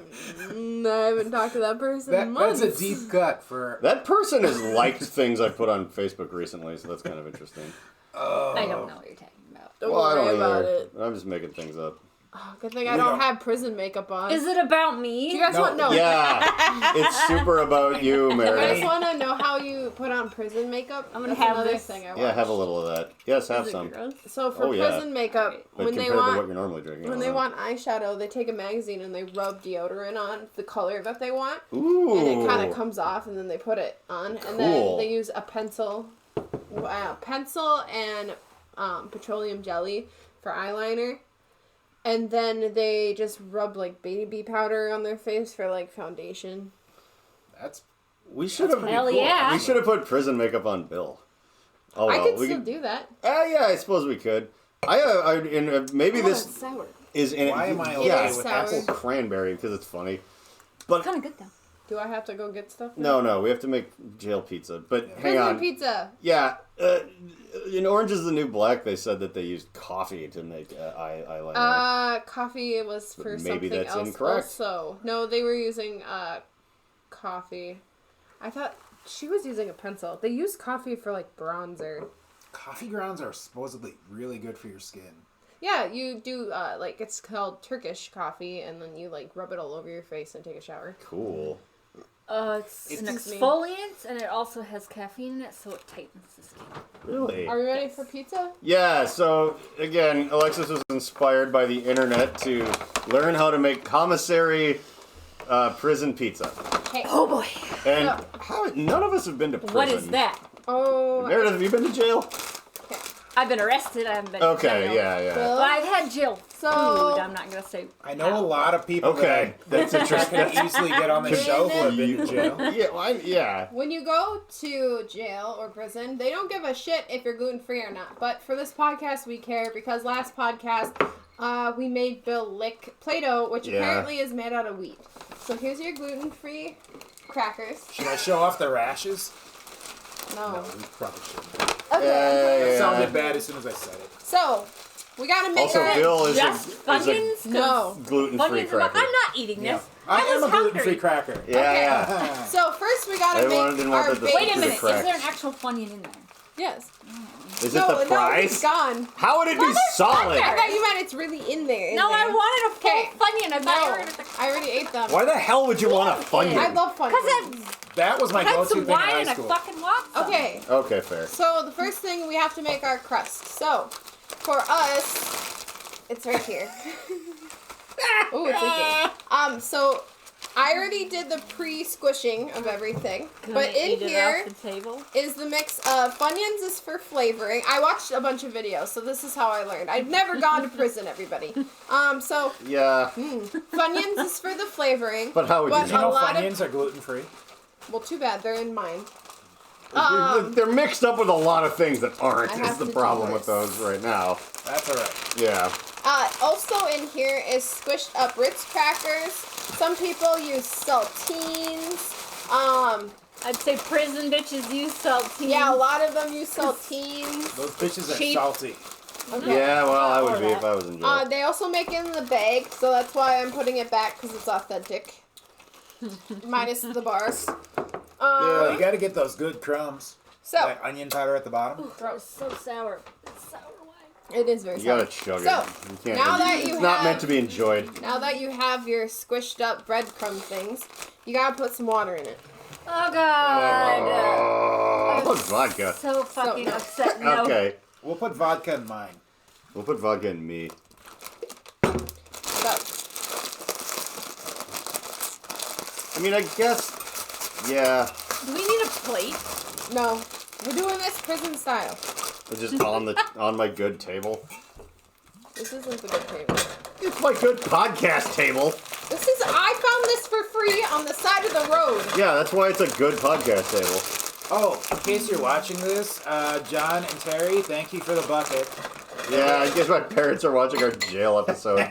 [SPEAKER 2] I haven't talked to that person in months.
[SPEAKER 4] That's a deep cut for...
[SPEAKER 1] That person has liked things I've put on Facebook recently, so that's kind of interesting.
[SPEAKER 3] I don't know what you're talking about.
[SPEAKER 2] Don't
[SPEAKER 1] I
[SPEAKER 2] worry
[SPEAKER 1] don't
[SPEAKER 2] about
[SPEAKER 1] either.
[SPEAKER 2] it.
[SPEAKER 1] I'm just making things up.
[SPEAKER 2] Oh, good thing I don't have prison makeup on.
[SPEAKER 3] Is it about me?
[SPEAKER 2] Do you guys want to know?
[SPEAKER 1] Yeah, it's super about you,
[SPEAKER 2] You
[SPEAKER 1] Meredith.
[SPEAKER 2] guys want to know how you put on prison makeup?
[SPEAKER 3] I'm gonna
[SPEAKER 2] That's
[SPEAKER 3] have
[SPEAKER 2] another
[SPEAKER 3] this.
[SPEAKER 2] thing I watched.
[SPEAKER 1] Yeah, have a little of that. Yes, have
[SPEAKER 3] Is it
[SPEAKER 1] some.
[SPEAKER 3] gross?
[SPEAKER 2] So for
[SPEAKER 1] Oh, yeah.
[SPEAKER 2] prison makeup,
[SPEAKER 1] But
[SPEAKER 2] when they
[SPEAKER 1] compared to what
[SPEAKER 2] want
[SPEAKER 1] you're normally drinking.
[SPEAKER 2] when they want eyeshadow, they take a magazine and they rub deodorant on the color that they want,
[SPEAKER 1] Ooh.
[SPEAKER 2] and it kind of comes off, and then they put it on, and then
[SPEAKER 1] Cool.
[SPEAKER 2] they use a pencil and petroleum jelly for eyeliner. And then they just rub like baby powder on their face for like foundation.
[SPEAKER 1] We should have.
[SPEAKER 3] Hell yeah.
[SPEAKER 1] We should have put prison makeup on Bill. Oh well,
[SPEAKER 2] I could
[SPEAKER 1] we
[SPEAKER 2] still do that.
[SPEAKER 1] Yeah, I suppose we could. Maybe
[SPEAKER 2] Oh,
[SPEAKER 1] this
[SPEAKER 2] it's sour.
[SPEAKER 1] is in
[SPEAKER 4] Why
[SPEAKER 1] it.
[SPEAKER 4] am I
[SPEAKER 1] Yeah,
[SPEAKER 4] okay
[SPEAKER 2] with
[SPEAKER 1] apple
[SPEAKER 2] sour?
[SPEAKER 1] cranberry because it's funny. But
[SPEAKER 3] Kind of good though.
[SPEAKER 2] Do I have to go get stuff?
[SPEAKER 1] no, we have to make jail pizza. But hang
[SPEAKER 2] Prison
[SPEAKER 1] on.
[SPEAKER 2] pizza.
[SPEAKER 1] Yeah, in Orange Is the New Black, they said that they used coffee to make eyeliner.
[SPEAKER 2] Coffee was for
[SPEAKER 1] Maybe
[SPEAKER 2] something
[SPEAKER 1] that's
[SPEAKER 2] else.
[SPEAKER 1] incorrect.
[SPEAKER 2] Also, no, they were using coffee. I thought she was using a pencil. They use coffee for like bronzer.
[SPEAKER 4] Coffee grounds are supposedly really good for your skin.
[SPEAKER 2] Yeah, you do like it's called Turkish coffee, and then you like rub it all over your face and take a shower.
[SPEAKER 1] Cool.
[SPEAKER 3] It's an
[SPEAKER 2] just me.
[SPEAKER 3] exfoliant, and it also has caffeine in it, so it tightens the skin.
[SPEAKER 1] Really?
[SPEAKER 2] Are we ready for pizza?
[SPEAKER 1] Yeah, so again, Alexis was inspired by the internet to learn how to make commissary prison pizza.
[SPEAKER 2] Hey.
[SPEAKER 3] Oh boy.
[SPEAKER 1] And
[SPEAKER 2] So-
[SPEAKER 1] none of us have been to prison.
[SPEAKER 3] What is that?
[SPEAKER 2] Oh.
[SPEAKER 1] Meredith, have you been to jail?
[SPEAKER 3] I've been arrested. I haven't been.
[SPEAKER 1] Okay,
[SPEAKER 3] to jail.
[SPEAKER 1] yeah.
[SPEAKER 3] Well, I've had jail
[SPEAKER 2] So-
[SPEAKER 3] food. I'm not gonna say.
[SPEAKER 4] I know a lot of people
[SPEAKER 1] Okay, that's
[SPEAKER 4] that
[SPEAKER 1] interesting.
[SPEAKER 4] can easily get on the show who have been to jail.
[SPEAKER 1] Yeah, well, yeah.
[SPEAKER 2] When you go to jail or prison, they don't give a shit if you're gluten-free or not. But for this podcast, we care because last podcast, we made Bill lick Play-Doh, which
[SPEAKER 1] Yeah.
[SPEAKER 2] apparently is made out of wheat. So here's your gluten-free crackers.
[SPEAKER 4] Should I show off the rashes?
[SPEAKER 2] No.
[SPEAKER 4] We probably shouldn't.
[SPEAKER 2] Okay.
[SPEAKER 4] That
[SPEAKER 1] Yeah.
[SPEAKER 4] sounded bad as soon as I said it.
[SPEAKER 2] So, we gotta make
[SPEAKER 1] Also,
[SPEAKER 2] it.
[SPEAKER 1] Bill is
[SPEAKER 3] Just
[SPEAKER 1] a
[SPEAKER 3] Funyuns? 'Cause
[SPEAKER 2] No.
[SPEAKER 1] gluten-free
[SPEAKER 3] Funyuns are not-
[SPEAKER 1] cracker.
[SPEAKER 3] I'm not eating this.
[SPEAKER 4] I
[SPEAKER 3] was
[SPEAKER 4] am a
[SPEAKER 3] hungry.
[SPEAKER 4] gluten-free cracker.
[SPEAKER 1] Yeah.
[SPEAKER 2] So first we gotta
[SPEAKER 1] Everyone didn't
[SPEAKER 2] make
[SPEAKER 1] want
[SPEAKER 2] our
[SPEAKER 1] the
[SPEAKER 2] base.
[SPEAKER 3] Wait a
[SPEAKER 1] to
[SPEAKER 3] minute. Is
[SPEAKER 1] crack.
[SPEAKER 3] there an actual Funyun in there?
[SPEAKER 2] Yes.
[SPEAKER 1] Is it
[SPEAKER 2] No,
[SPEAKER 1] the
[SPEAKER 2] it's
[SPEAKER 1] price?
[SPEAKER 2] gone.
[SPEAKER 1] How would it be solid?
[SPEAKER 2] I thought you meant it's really in there.
[SPEAKER 3] No, I wanted a full
[SPEAKER 2] Okay.
[SPEAKER 3] Funyun. I thought you were
[SPEAKER 2] No,
[SPEAKER 3] gonna.
[SPEAKER 2] I already ate them.
[SPEAKER 1] Why the hell would you want a Funyun?
[SPEAKER 2] I love fun.
[SPEAKER 3] Because
[SPEAKER 4] That was my
[SPEAKER 3] I had
[SPEAKER 4] go-to
[SPEAKER 3] some
[SPEAKER 4] thing in
[SPEAKER 3] wine
[SPEAKER 4] high
[SPEAKER 3] and I
[SPEAKER 4] school.
[SPEAKER 3] fucking want some.
[SPEAKER 2] Okay.
[SPEAKER 1] Okay, fair.
[SPEAKER 2] So the first thing we have to make our crust. So for us, It's right here. Ooh, it's leaking. So I already did the pre-squishing of everything, but in here is the mix of Funyuns is for flavoring. I watched a bunch of videos, so this is how I learned. I've never gone to prison, everybody.
[SPEAKER 1] Yeah.
[SPEAKER 2] Funyuns is for the flavoring.
[SPEAKER 1] But how would you know?
[SPEAKER 4] Funyuns are gluten-free?
[SPEAKER 2] Well, too bad. They're in mine.
[SPEAKER 1] They're mixed up with a lot of things that aren't. Is the problem with those right now.
[SPEAKER 4] That's alright.
[SPEAKER 1] Yeah.
[SPEAKER 2] Also in here is squished up Ritz crackers. Some people use saltines.
[SPEAKER 3] I'd say prison bitches use saltines.
[SPEAKER 2] Yeah, a lot of them use saltines.
[SPEAKER 4] Those bitches are salty.
[SPEAKER 2] Okay.
[SPEAKER 1] Yeah, well, I would be if I was in jail.
[SPEAKER 2] They also make it in the bag, so that's why I'm putting it back, because it's authentic. Minus the bars.
[SPEAKER 4] Yeah, you gotta get those good crumbs.
[SPEAKER 2] So.
[SPEAKER 4] That onion powder at the bottom.
[SPEAKER 3] Ooh, gross. So sour. It's sour wine.
[SPEAKER 2] It is very sour.
[SPEAKER 1] You gotta chug it. You can't,
[SPEAKER 2] now that
[SPEAKER 1] it's not meant to be enjoyed.
[SPEAKER 2] Now that you have your squished up breadcrumb things, you gotta put some water in it.
[SPEAKER 3] Oh, God.
[SPEAKER 1] I'll put vodka.
[SPEAKER 3] So fucking upset. No.
[SPEAKER 1] Okay.
[SPEAKER 4] We'll put vodka in mine.
[SPEAKER 1] We'll put vodka in me. I mean, I guess, yeah.
[SPEAKER 3] Do we need a plate?
[SPEAKER 2] No. We're doing this prison style.
[SPEAKER 1] It's just on my good table.
[SPEAKER 2] This isn't the good table.
[SPEAKER 1] It's my good podcast table.
[SPEAKER 2] I found this for free on the side of the road.
[SPEAKER 1] Yeah, that's why it's a good podcast table.
[SPEAKER 4] Oh, in case you're watching this, John and Terry, thank you for the bucket.
[SPEAKER 1] Yeah, I guess my parents are watching our jail episode.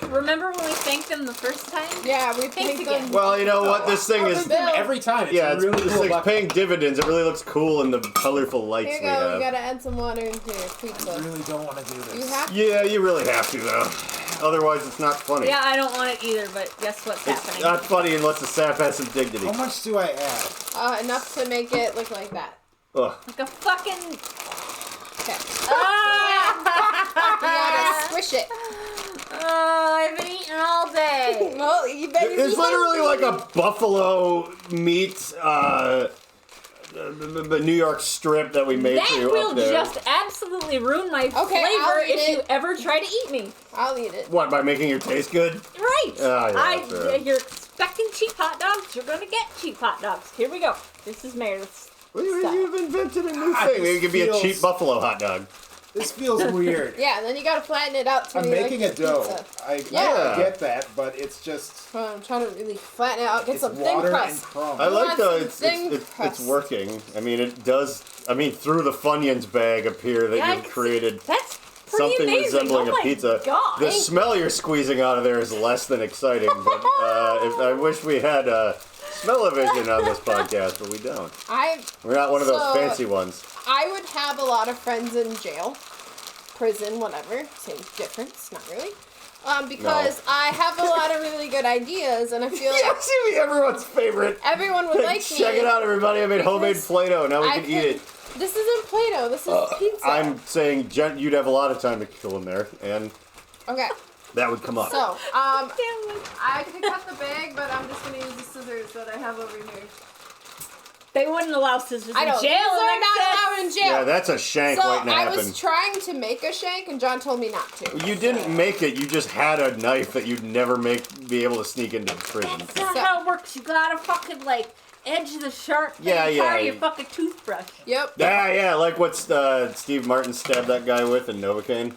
[SPEAKER 3] Remember when we thanked them the first time?
[SPEAKER 2] Yeah, we thanked them.
[SPEAKER 1] Well, you know what? This thing is...
[SPEAKER 4] Every time. It's
[SPEAKER 1] yeah,
[SPEAKER 4] really
[SPEAKER 1] this thing's paying dividends. It really looks cool in the colorful lights
[SPEAKER 2] Here
[SPEAKER 1] we
[SPEAKER 2] you go.
[SPEAKER 1] have.
[SPEAKER 2] You gotta add some water into your pizza.
[SPEAKER 4] I really don't want to do this.
[SPEAKER 2] You have to?
[SPEAKER 1] Yeah, you really have to, though. Otherwise, it's not funny.
[SPEAKER 3] Yeah, I don't want it either, but guess what's happening?
[SPEAKER 1] It's not funny unless the sap has some dignity.
[SPEAKER 4] How much do I add?
[SPEAKER 2] Enough to make it look like that.
[SPEAKER 1] Ugh.
[SPEAKER 3] Like a fucking...
[SPEAKER 2] Okay.
[SPEAKER 3] Ah!
[SPEAKER 2] You gotta squish it.
[SPEAKER 3] Oh, I've been eating all day.
[SPEAKER 2] Well, you better
[SPEAKER 1] It's literally like a buffalo meat, the New York strip that we made for you up there.
[SPEAKER 3] That will just absolutely ruin my flavor if you ever try to eat me.
[SPEAKER 2] I'll eat it.
[SPEAKER 1] What, by making your taste good?
[SPEAKER 3] Right.
[SPEAKER 1] Yeah,
[SPEAKER 3] you're expecting cheap hot dogs, you're going to get cheap hot dogs. Here we go. This is Meredith's.
[SPEAKER 1] You've invented a new thing. It could be a cheap buffalo hot dog.
[SPEAKER 4] This feels weird.
[SPEAKER 2] Yeah, and then you gotta flatten it out to
[SPEAKER 4] I'm making a dough. I get that, but it's just...
[SPEAKER 2] I'm trying to really flatten it out, get some thin
[SPEAKER 4] water
[SPEAKER 2] crust.
[SPEAKER 4] and crumbs.
[SPEAKER 1] I like it's working. I mean, it does, through the Funyuns bag appear that you've created something
[SPEAKER 3] amazing.
[SPEAKER 1] resembling a pizza.
[SPEAKER 3] God.
[SPEAKER 1] The smell you're squeezing out of there is less than exciting, but I wish we had smell-o-vision on this podcast, but we don't. We're not one of those fancy ones.
[SPEAKER 2] I would have a lot of friends in jail, prison, whatever, same difference, not really. Because I have a lot of really good ideas, and I feel like...
[SPEAKER 1] Yeah, see me, everyone's favorite.
[SPEAKER 2] Everyone would like me.
[SPEAKER 1] Check it out, everybody. I made homemade Play-Doh. Now we can eat it.
[SPEAKER 2] This isn't Play-Doh. This is pizza.
[SPEAKER 1] I'm saying you'd have a lot of time to kill in there, and...
[SPEAKER 2] Okay.
[SPEAKER 1] That would come up.
[SPEAKER 2] So, I could cut the bag, but I'm just going to use the scissors that I have over here.
[SPEAKER 3] They wouldn't allow scissors in jail.
[SPEAKER 2] They're not allowed in jail.
[SPEAKER 1] Yeah, that's a shank waiting to happen.
[SPEAKER 2] I was trying to make a shank, and John told me not to.
[SPEAKER 1] You didn't make it. You just had a knife that you'd never be able to sneak into prison.
[SPEAKER 3] That's not how it works. You gotta fucking, edge the sharp thing part of your fucking toothbrush.
[SPEAKER 2] Yep.
[SPEAKER 1] Yeah, like what Steve Martin stabbed that guy with in Novocaine.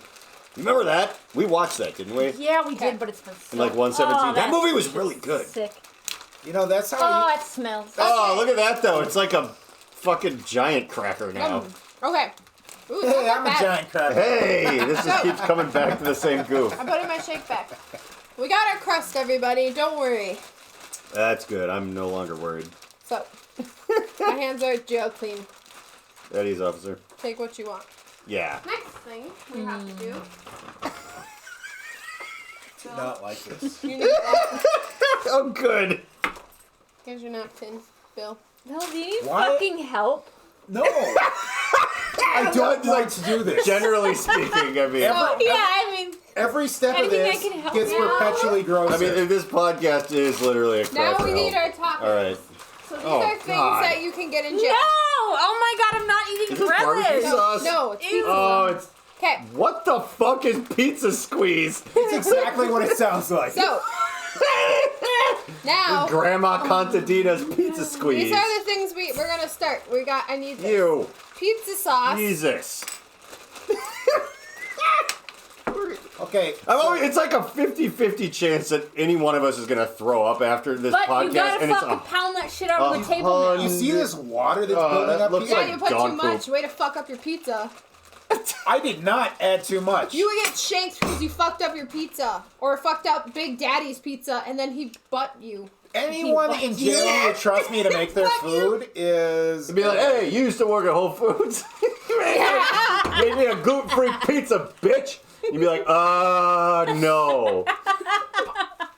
[SPEAKER 1] Remember that? We watched that, didn't we?
[SPEAKER 3] Yeah, we did, but it's been so...
[SPEAKER 1] In 117. That movie was really good.
[SPEAKER 3] Sick.
[SPEAKER 4] You know, that's how
[SPEAKER 3] it smells.
[SPEAKER 1] Oh, look at that, though. It's like a fucking giant cracker now.
[SPEAKER 2] Okay. Ooh,
[SPEAKER 4] hey, I'm a giant cracker.
[SPEAKER 1] Hey, this just keeps coming back to the same goof.
[SPEAKER 2] I'm putting my shake back. We got our crust, everybody. Don't worry.
[SPEAKER 1] That's good. I'm no longer worried.
[SPEAKER 2] So, my hands are jail clean.
[SPEAKER 1] Eddie's officer.
[SPEAKER 2] Take what you want.
[SPEAKER 1] Yeah.
[SPEAKER 2] Next thing we have to do.
[SPEAKER 4] Do not like this.
[SPEAKER 1] Oh, good.
[SPEAKER 2] Here's your napkin, Bill.
[SPEAKER 3] Bill, do you need fucking help?
[SPEAKER 4] No. I don't like to do this.
[SPEAKER 1] Generally speaking, I mean.
[SPEAKER 4] Every step of this gets perpetually grosser.
[SPEAKER 1] I mean, this podcast is literally a cry
[SPEAKER 2] Now
[SPEAKER 1] for
[SPEAKER 2] we need
[SPEAKER 1] help.
[SPEAKER 2] our tacos.
[SPEAKER 1] All right.
[SPEAKER 2] So these are things that you can get in jail.
[SPEAKER 3] No! Oh my god, I'm not eating
[SPEAKER 1] relish.
[SPEAKER 3] relish.
[SPEAKER 1] Sauce?
[SPEAKER 2] No, it's pizza.
[SPEAKER 1] Oh, it's
[SPEAKER 2] Okay.
[SPEAKER 1] What the fuck is pizza squeeze?
[SPEAKER 5] It's exactly what it sounds like.
[SPEAKER 2] So now
[SPEAKER 1] Grandma Contadina's pizza squeeze.
[SPEAKER 2] these are the things we're gonna start. I need this.
[SPEAKER 1] Ew.
[SPEAKER 2] Pizza sauce.
[SPEAKER 1] Jesus.
[SPEAKER 5] Okay.
[SPEAKER 1] It's like a 50-50 chance that any one of us is gonna throw up after this
[SPEAKER 3] But
[SPEAKER 1] podcast.
[SPEAKER 3] you gotta
[SPEAKER 1] and
[SPEAKER 3] fucking pound that shit out on the table now.
[SPEAKER 5] You see this water that's building
[SPEAKER 1] that
[SPEAKER 5] up
[SPEAKER 1] looks
[SPEAKER 5] here?
[SPEAKER 2] Yeah,
[SPEAKER 1] like
[SPEAKER 2] you put
[SPEAKER 1] dog
[SPEAKER 2] too
[SPEAKER 1] poop.
[SPEAKER 2] much. Way to fuck up your pizza.
[SPEAKER 5] I did not add too much.
[SPEAKER 2] You would get shanked because you fucked up your pizza. Or fucked up Big Daddy's pizza and then he butt you.
[SPEAKER 5] Anyone in jail who would trust me to make their food is...
[SPEAKER 1] Be like, hey, you used to work at Whole Foods. Made me a gluten-free pizza, bitch. You'd be like, no.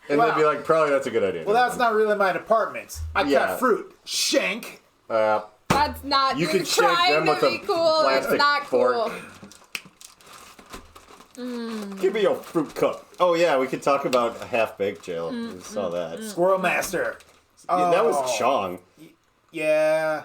[SPEAKER 1] And they'd be like, probably that's a good idea.
[SPEAKER 5] Well, that's not really my department. I cut fruit. Shank.
[SPEAKER 2] That's not.
[SPEAKER 1] You
[SPEAKER 2] You're
[SPEAKER 1] could shake
[SPEAKER 2] trying
[SPEAKER 1] them
[SPEAKER 2] to
[SPEAKER 1] with
[SPEAKER 2] be
[SPEAKER 1] a
[SPEAKER 2] cool. It's
[SPEAKER 1] plastic
[SPEAKER 2] not
[SPEAKER 1] fork.
[SPEAKER 2] cool.
[SPEAKER 1] Give me your fruit cup. Oh, yeah, we could talk about half-baked jail. We saw that.
[SPEAKER 5] Squirrel Master.
[SPEAKER 1] Yeah, that was Chong.
[SPEAKER 5] Yeah.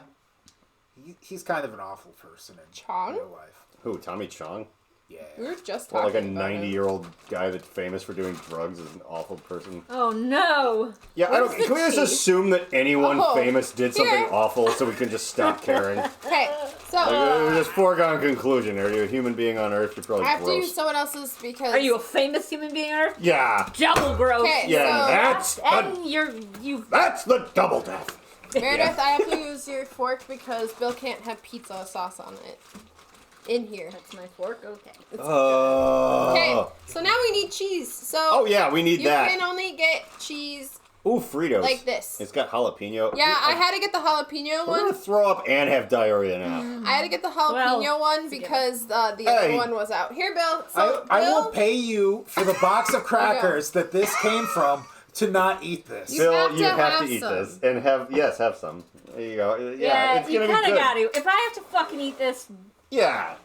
[SPEAKER 5] He's kind of an awful person in
[SPEAKER 2] Chong?
[SPEAKER 5] real life.
[SPEAKER 1] Who, Tommy Chong?
[SPEAKER 5] Yeah.
[SPEAKER 2] We were just
[SPEAKER 1] Well,
[SPEAKER 2] talking
[SPEAKER 1] like a
[SPEAKER 2] about
[SPEAKER 1] 90-year-old guy that's famous for doing drugs is an awful person.
[SPEAKER 3] Oh no.
[SPEAKER 1] Yeah,
[SPEAKER 3] Where's
[SPEAKER 1] can we just
[SPEAKER 3] the
[SPEAKER 1] assume that anyone
[SPEAKER 2] Oh,
[SPEAKER 1] famous did something
[SPEAKER 2] here.
[SPEAKER 1] awful so we can just stop caring?
[SPEAKER 2] Okay, so
[SPEAKER 1] Like, there's foregone conclusion. Are you a human being on Earth? You're probably
[SPEAKER 2] I have to use
[SPEAKER 1] gross.
[SPEAKER 2] someone else's because.
[SPEAKER 3] Are you a famous human being on Earth?
[SPEAKER 1] Yeah.
[SPEAKER 3] Double gross.
[SPEAKER 2] Okay,
[SPEAKER 1] Yeah,
[SPEAKER 2] so
[SPEAKER 1] that's the double death.
[SPEAKER 2] Meredith, I have to use your fork because Bill can't have pizza sauce on it. In here.
[SPEAKER 3] That's my fork. Okay.
[SPEAKER 2] Okay, so now we need cheese. So.
[SPEAKER 1] Oh yeah, we need that.
[SPEAKER 2] You can only get cheese.
[SPEAKER 1] Ooh, Fritos.
[SPEAKER 2] Like this.
[SPEAKER 1] It's got jalapeno.
[SPEAKER 2] Yeah, I had to get the jalapeno
[SPEAKER 1] We're gonna
[SPEAKER 2] one.
[SPEAKER 1] throw up and have diarrhea now.
[SPEAKER 2] I had to get the jalapeno one because the other
[SPEAKER 1] Hey.
[SPEAKER 2] one was out. Here, Bill. So,
[SPEAKER 5] I
[SPEAKER 2] Bill,
[SPEAKER 5] will pay you for the box of crackers that this came from to not eat this.
[SPEAKER 2] You
[SPEAKER 1] Bill,
[SPEAKER 2] have to
[SPEAKER 1] you have
[SPEAKER 2] have
[SPEAKER 1] to eat
[SPEAKER 2] some.
[SPEAKER 1] this and have some. There you go. Yeah,
[SPEAKER 3] Yeah,
[SPEAKER 1] it's
[SPEAKER 3] you
[SPEAKER 1] gonna
[SPEAKER 3] kind
[SPEAKER 1] be
[SPEAKER 3] of
[SPEAKER 1] good.
[SPEAKER 3] got to. If I have to fucking eat this,
[SPEAKER 1] Yeah.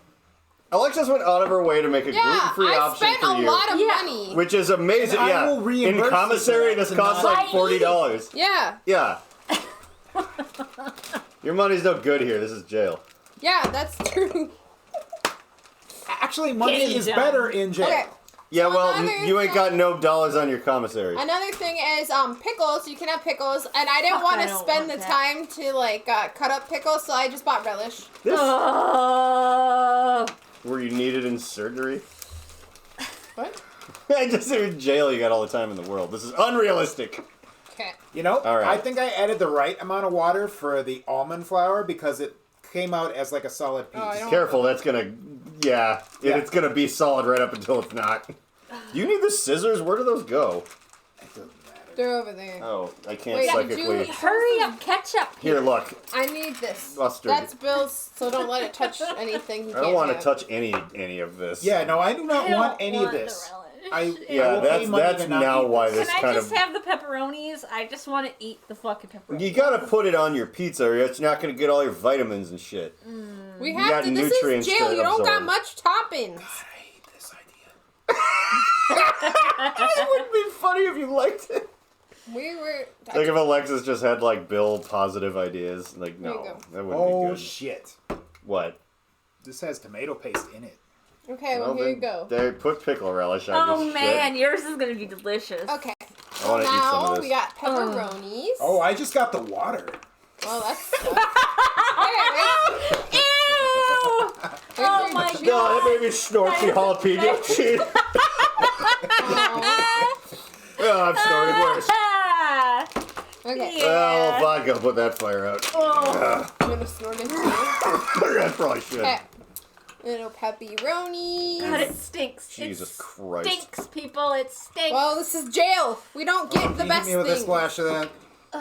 [SPEAKER 1] Alexis went out of her way to make a gluten-free
[SPEAKER 2] I
[SPEAKER 1] option
[SPEAKER 2] spent
[SPEAKER 1] for
[SPEAKER 2] a
[SPEAKER 1] you.
[SPEAKER 2] lot of
[SPEAKER 3] Yeah.
[SPEAKER 2] money.
[SPEAKER 1] Which is amazing.
[SPEAKER 5] And I
[SPEAKER 1] Yeah.
[SPEAKER 5] will reimburse
[SPEAKER 1] In
[SPEAKER 5] you for
[SPEAKER 1] commissary,
[SPEAKER 5] that
[SPEAKER 1] this
[SPEAKER 5] to
[SPEAKER 1] costs
[SPEAKER 5] not
[SPEAKER 1] like $40.
[SPEAKER 2] Yeah.
[SPEAKER 1] Yeah. Your money's no good here. This is jail.
[SPEAKER 2] Yeah, that's true.
[SPEAKER 5] Actually, money
[SPEAKER 3] Getting
[SPEAKER 5] is
[SPEAKER 3] done.
[SPEAKER 5] better in jail.
[SPEAKER 2] Okay.
[SPEAKER 1] Yeah,
[SPEAKER 2] So
[SPEAKER 1] well,
[SPEAKER 2] another
[SPEAKER 1] you ain't
[SPEAKER 2] thing-
[SPEAKER 1] got no dollars on your commissary.
[SPEAKER 2] Another thing is pickles. You can have pickles, and I didn't
[SPEAKER 3] Fuck,
[SPEAKER 2] want
[SPEAKER 3] I
[SPEAKER 2] to
[SPEAKER 3] don't
[SPEAKER 2] spend the
[SPEAKER 3] want that.
[SPEAKER 2] time to cut up pickles, so I just bought relish.
[SPEAKER 1] This,
[SPEAKER 3] oh,
[SPEAKER 1] were you needed in surgery?
[SPEAKER 2] What?
[SPEAKER 1] I just in jail you got all the time in the world. This is unrealistic.
[SPEAKER 2] Okay.
[SPEAKER 5] You know,
[SPEAKER 1] All right.
[SPEAKER 5] I think I added the right amount of water for the almond flour because it came out as like a solid piece.
[SPEAKER 2] Oh, I don't-
[SPEAKER 1] Careful, that's gonna... Yeah, it's gonna be solid right up until it's not. Do you need the scissors? Where do those go?
[SPEAKER 5] It doesn't matter.
[SPEAKER 2] They're over there.
[SPEAKER 1] Oh, I can't
[SPEAKER 2] Wait, did
[SPEAKER 1] psychically...
[SPEAKER 2] you-
[SPEAKER 3] hurry up, ketchup.
[SPEAKER 1] Here, look.
[SPEAKER 2] I need this.
[SPEAKER 1] Mustard.
[SPEAKER 2] That's Bill's, so don't let it touch anything.
[SPEAKER 1] I don't want to touch any of this.
[SPEAKER 5] Yeah, no, I do not
[SPEAKER 3] I don't
[SPEAKER 5] want any of
[SPEAKER 3] want
[SPEAKER 5] this.
[SPEAKER 3] the relish.
[SPEAKER 1] Yeah, that's now why this
[SPEAKER 3] Can I
[SPEAKER 1] kind
[SPEAKER 3] just
[SPEAKER 1] of...
[SPEAKER 3] have the pepperonis? I just want to eat the fucking pepperonis.
[SPEAKER 1] You gotta put it on your pizza or it's not gonna get all your vitamins and shit.
[SPEAKER 2] We
[SPEAKER 1] You
[SPEAKER 2] have
[SPEAKER 1] got
[SPEAKER 2] to. This
[SPEAKER 1] nutrients
[SPEAKER 2] is jail.
[SPEAKER 1] to
[SPEAKER 2] You don't got
[SPEAKER 1] absorb.
[SPEAKER 2] much toppings.
[SPEAKER 5] I hate this idea.
[SPEAKER 1] It would be funny if you liked it.
[SPEAKER 2] We were.
[SPEAKER 1] Like if Alexis just had like Bill positive ideas. Like,
[SPEAKER 2] There you
[SPEAKER 1] no,
[SPEAKER 2] go.
[SPEAKER 1] that wouldn't be
[SPEAKER 5] Oh,
[SPEAKER 1] good.
[SPEAKER 5] shit.
[SPEAKER 1] What?
[SPEAKER 5] This has tomato paste in it.
[SPEAKER 2] Okay, well, here you
[SPEAKER 1] then
[SPEAKER 2] go.
[SPEAKER 1] They put pickle relish on
[SPEAKER 3] Oh
[SPEAKER 1] this
[SPEAKER 3] man,
[SPEAKER 1] shit.
[SPEAKER 3] yours is gonna be delicious.
[SPEAKER 2] Okay.
[SPEAKER 1] I want to eat some
[SPEAKER 2] Now
[SPEAKER 1] of
[SPEAKER 2] we
[SPEAKER 1] this.
[SPEAKER 2] got pepperonis.
[SPEAKER 5] Oh, I just got the water.
[SPEAKER 2] Well, that's.
[SPEAKER 3] Ew! Oh my
[SPEAKER 1] No,
[SPEAKER 3] god!
[SPEAKER 1] that made me snort the jalapeno cheese. Oh, I'm snorting worse.
[SPEAKER 3] Ah!
[SPEAKER 2] Okay.
[SPEAKER 3] Yeah.
[SPEAKER 1] Well, vodka put that fire out.
[SPEAKER 3] Oh.
[SPEAKER 2] I'm gonna snort it too.
[SPEAKER 1] I probably should.
[SPEAKER 2] Okay. Little pepperonis.
[SPEAKER 3] God, it stinks.
[SPEAKER 1] Jesus
[SPEAKER 3] it
[SPEAKER 1] Christ.
[SPEAKER 3] Stinks, people. It stinks.
[SPEAKER 2] Well, this is jail. We don't get the
[SPEAKER 5] Can you
[SPEAKER 2] best
[SPEAKER 5] hit me with a
[SPEAKER 2] things.
[SPEAKER 5] splash of that?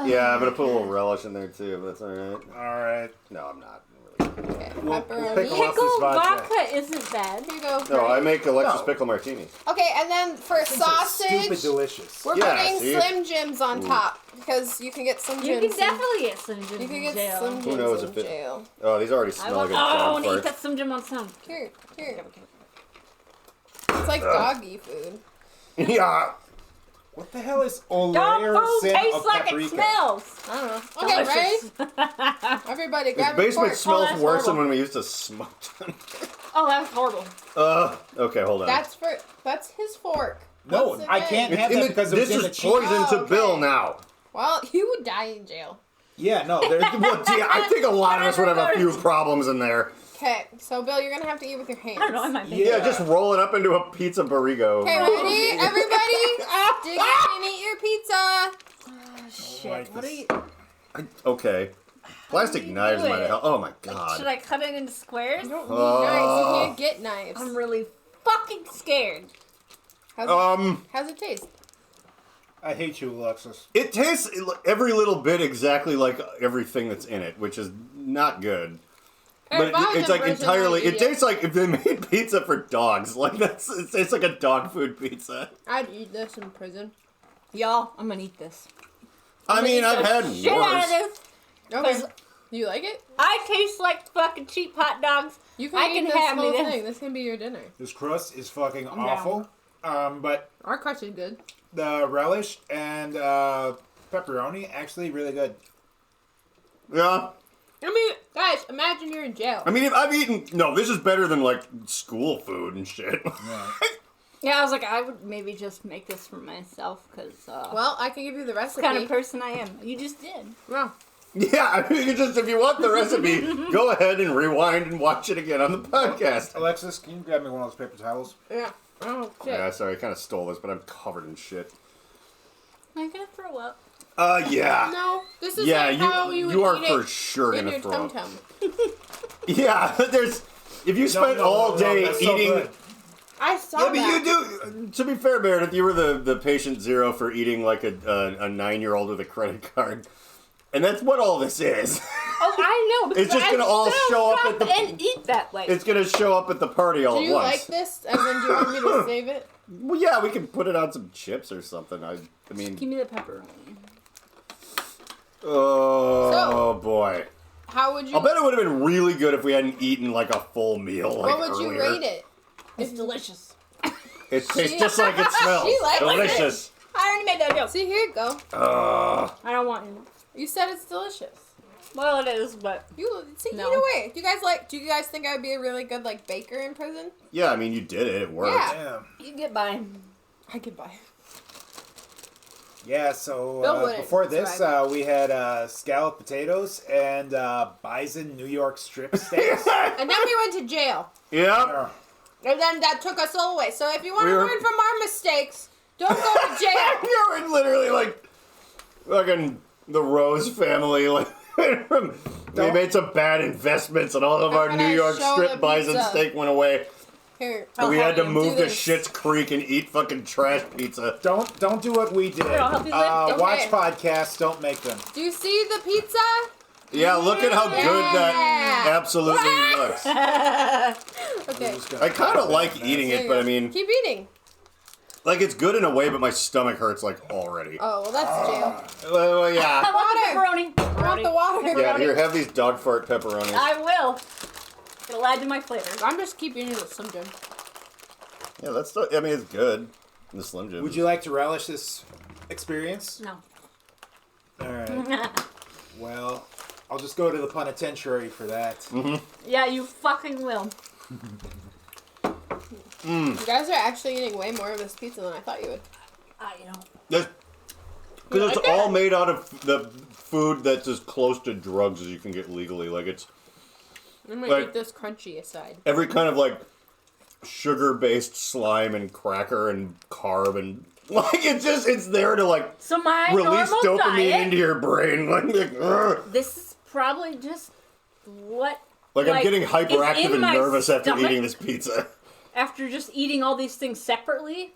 [SPEAKER 1] Yeah, I'm gonna put a little relish in there too, but that's alright.
[SPEAKER 5] Alright.
[SPEAKER 1] No, I'm not.
[SPEAKER 2] Okay,
[SPEAKER 5] We'll
[SPEAKER 2] pepperoni.
[SPEAKER 5] pick 'em up.
[SPEAKER 3] Pickle
[SPEAKER 5] vodka.
[SPEAKER 3] vodka isn't bad.
[SPEAKER 2] Here you go.
[SPEAKER 1] No, I make Alexis
[SPEAKER 5] No.
[SPEAKER 1] pickle martinis.
[SPEAKER 2] Okay, and then for
[SPEAKER 5] These are stupid
[SPEAKER 2] sausage,
[SPEAKER 5] delicious.
[SPEAKER 2] we're
[SPEAKER 1] Yeah,
[SPEAKER 2] putting
[SPEAKER 1] see?
[SPEAKER 2] Slim Jims on top because you can get Slim
[SPEAKER 3] You
[SPEAKER 2] Jims.
[SPEAKER 3] can definitely get some Jims
[SPEAKER 2] You can
[SPEAKER 3] in
[SPEAKER 2] get
[SPEAKER 3] jail.
[SPEAKER 2] Slim Jims
[SPEAKER 1] Who knows
[SPEAKER 2] in
[SPEAKER 1] if it-
[SPEAKER 2] jail.
[SPEAKER 1] Oh, these already
[SPEAKER 3] I
[SPEAKER 1] smell
[SPEAKER 3] want,
[SPEAKER 1] like a
[SPEAKER 3] I
[SPEAKER 1] dog
[SPEAKER 3] want to eat
[SPEAKER 1] fart.
[SPEAKER 3] that Slim Jim on some.
[SPEAKER 2] Here. It's like doggy food.
[SPEAKER 1] Yeah.
[SPEAKER 5] What the hell is
[SPEAKER 3] Dog
[SPEAKER 5] Olayer
[SPEAKER 3] food
[SPEAKER 5] sin
[SPEAKER 3] tastes
[SPEAKER 5] of
[SPEAKER 3] like it
[SPEAKER 5] paprika?
[SPEAKER 3] smells.
[SPEAKER 2] I don't know. Okay, ready?
[SPEAKER 3] Delicious.
[SPEAKER 2] Everybody
[SPEAKER 1] This
[SPEAKER 2] grab your
[SPEAKER 1] basement
[SPEAKER 2] fork.
[SPEAKER 1] smells
[SPEAKER 3] that's
[SPEAKER 1] worse than
[SPEAKER 3] horrible.
[SPEAKER 1] when we used to smoke them.
[SPEAKER 3] Oh, that's horrible.
[SPEAKER 1] Okay, hold on.
[SPEAKER 2] That's his fork.
[SPEAKER 5] No, I can't have that because
[SPEAKER 1] this is poison to Bill now.
[SPEAKER 2] Well, he would die in jail.
[SPEAKER 5] Yeah, no.
[SPEAKER 1] I think a lot of us would have a few problems in there.
[SPEAKER 2] Okay, so Bill, you're gonna have to eat with your hands.
[SPEAKER 3] I don't know, I might
[SPEAKER 1] Yeah, just roll it up into a pizza burrito.
[SPEAKER 2] Okay, ready? Everybody, dig in and eat your pizza.
[SPEAKER 3] Oh, shit. What are you...
[SPEAKER 1] Okay. Plastic knives might help. Oh my god.
[SPEAKER 3] Should I cut it into squares?
[SPEAKER 2] You don't need knives. You can't get knives.
[SPEAKER 3] I'm really fucking scared.
[SPEAKER 2] How's it taste?
[SPEAKER 5] I hate you, Alexis.
[SPEAKER 1] It tastes every little bit exactly like everything that's in it, which is not good. But it's like entirely. It tastes like if they made pizza for dogs. Like it tastes like a dog food pizza.
[SPEAKER 2] I'd eat this in prison.
[SPEAKER 3] Y'all, I'm gonna eat this.
[SPEAKER 1] I mean, I've had worse.
[SPEAKER 3] Out of this.
[SPEAKER 2] Okay. You like it?
[SPEAKER 3] I taste like fucking cheap hot dogs.
[SPEAKER 2] You can eat this whole thing. This can be your dinner.
[SPEAKER 5] This crust is fucking awful. But
[SPEAKER 2] our crust is good.
[SPEAKER 5] The relish and pepperoni actually really good.
[SPEAKER 1] Yeah.
[SPEAKER 2] I mean, guys, imagine you're in jail.
[SPEAKER 1] I mean, if I've eaten... No, this is better than, like, school food and shit.
[SPEAKER 3] Yeah, I was like, I would maybe just make this for myself, because...
[SPEAKER 2] well, I can give you the recipe.
[SPEAKER 3] What kind of person I am. You just did.
[SPEAKER 2] Yeah.
[SPEAKER 1] Yeah, I mean, if you want the recipe, go ahead and rewind and watch it again on the podcast.
[SPEAKER 5] Alexis, can you grab me one of those paper towels?
[SPEAKER 2] Yeah. Oh, shit.
[SPEAKER 1] Yeah, sorry, I kind of stole this, but I'm covered in shit.
[SPEAKER 3] Am I gonna throw up?
[SPEAKER 1] Yeah.
[SPEAKER 2] No, this is like how you would
[SPEAKER 1] are
[SPEAKER 2] eat
[SPEAKER 1] for
[SPEAKER 2] it
[SPEAKER 1] sure
[SPEAKER 2] in
[SPEAKER 1] gonna
[SPEAKER 2] your
[SPEAKER 1] throw
[SPEAKER 2] tum-tum.
[SPEAKER 1] Yeah, if you spent all day eating...
[SPEAKER 2] I saw
[SPEAKER 1] that.
[SPEAKER 2] Yeah,
[SPEAKER 1] but you do... To be fair, Meredith, you were the patient zero for eating like a 9-year-old with a credit card. And that's what all this is.
[SPEAKER 3] Oh, I know.
[SPEAKER 1] It's just going to all show up at the...
[SPEAKER 3] And eat that way.
[SPEAKER 1] It's going to show up at the party all at once.
[SPEAKER 2] Do you like this? And then do you want me to save it?
[SPEAKER 1] Well, yeah, we can put it on some chips or something. I mean...
[SPEAKER 3] Just give me the pepperoni.
[SPEAKER 1] Oh, boy.
[SPEAKER 2] How would you...
[SPEAKER 1] I'll bet it would have been really good if we hadn't eaten, like, a full meal, like,
[SPEAKER 2] what would you rate it?
[SPEAKER 3] It's delicious.
[SPEAKER 1] It tastes just like it smells.
[SPEAKER 2] She likes
[SPEAKER 1] delicious.
[SPEAKER 3] I already made that joke.
[SPEAKER 2] See, here you go.
[SPEAKER 3] I don't want it.
[SPEAKER 2] You said it's delicious.
[SPEAKER 3] Well, it is, but...
[SPEAKER 2] Either way. Do you guys think I would be a really good, like, baker in prison?
[SPEAKER 1] Yeah, I mean, you did it. It worked.
[SPEAKER 2] Yeah.
[SPEAKER 3] You get by.
[SPEAKER 2] I get by.
[SPEAKER 5] Yeah, so before this, we had scalloped potatoes and bison New York strip steaks.
[SPEAKER 2] And then we went to jail.
[SPEAKER 1] Yep.
[SPEAKER 2] And then that took us all away. So if you want to learn from our mistakes, don't go to jail.
[SPEAKER 1] You're literally like fucking the Rose family. Like we made some bad investments and all of our New York strip bison steak went away.
[SPEAKER 2] Here,
[SPEAKER 1] we had to move to Schitt's Creek and eat fucking trash pizza.
[SPEAKER 5] Don't do what we did. Watch podcasts, don't make them.
[SPEAKER 2] Do you see the pizza?
[SPEAKER 1] Yeah, look at how good that absolutely looks.
[SPEAKER 2] Okay.
[SPEAKER 1] I kind of like eating it, but I mean...
[SPEAKER 2] Keep eating.
[SPEAKER 1] Like, it's good in a way, but my stomach hurts, like, already.
[SPEAKER 2] Oh, well, that's jail.
[SPEAKER 1] Well, yeah.
[SPEAKER 3] I want the pepperoni.
[SPEAKER 2] I want the water.
[SPEAKER 1] Yeah, here, have these dog fart pepperonis.
[SPEAKER 3] I will. It'll add to my flavors.
[SPEAKER 2] I'm just keeping it with Slim Jim.
[SPEAKER 1] Yeah, that's... I mean, it's good. The Slim Jim.
[SPEAKER 5] Would you like to relish this experience?
[SPEAKER 3] No.
[SPEAKER 5] Alright. Well... I'll just go to the penitentiary for that.
[SPEAKER 1] Mm-hmm.
[SPEAKER 3] Yeah, you fucking will.
[SPEAKER 2] You guys are actually eating way more of this pizza than I thought you would.
[SPEAKER 3] You know.
[SPEAKER 1] Because it's all made out of the food that's as close to drugs as you can get legally. Like, it's...
[SPEAKER 2] I'm going to eat this crunchy aside.
[SPEAKER 1] Every kind of, like, sugar-based slime and cracker and carb and... Like, it's there to, like,
[SPEAKER 3] so my
[SPEAKER 1] release dopamine
[SPEAKER 3] diet,
[SPEAKER 1] into your brain. Like,
[SPEAKER 3] this is probably just what...
[SPEAKER 1] Like, I'm getting hyperactive and nervous after eating this pizza.
[SPEAKER 3] After just eating all these things separately,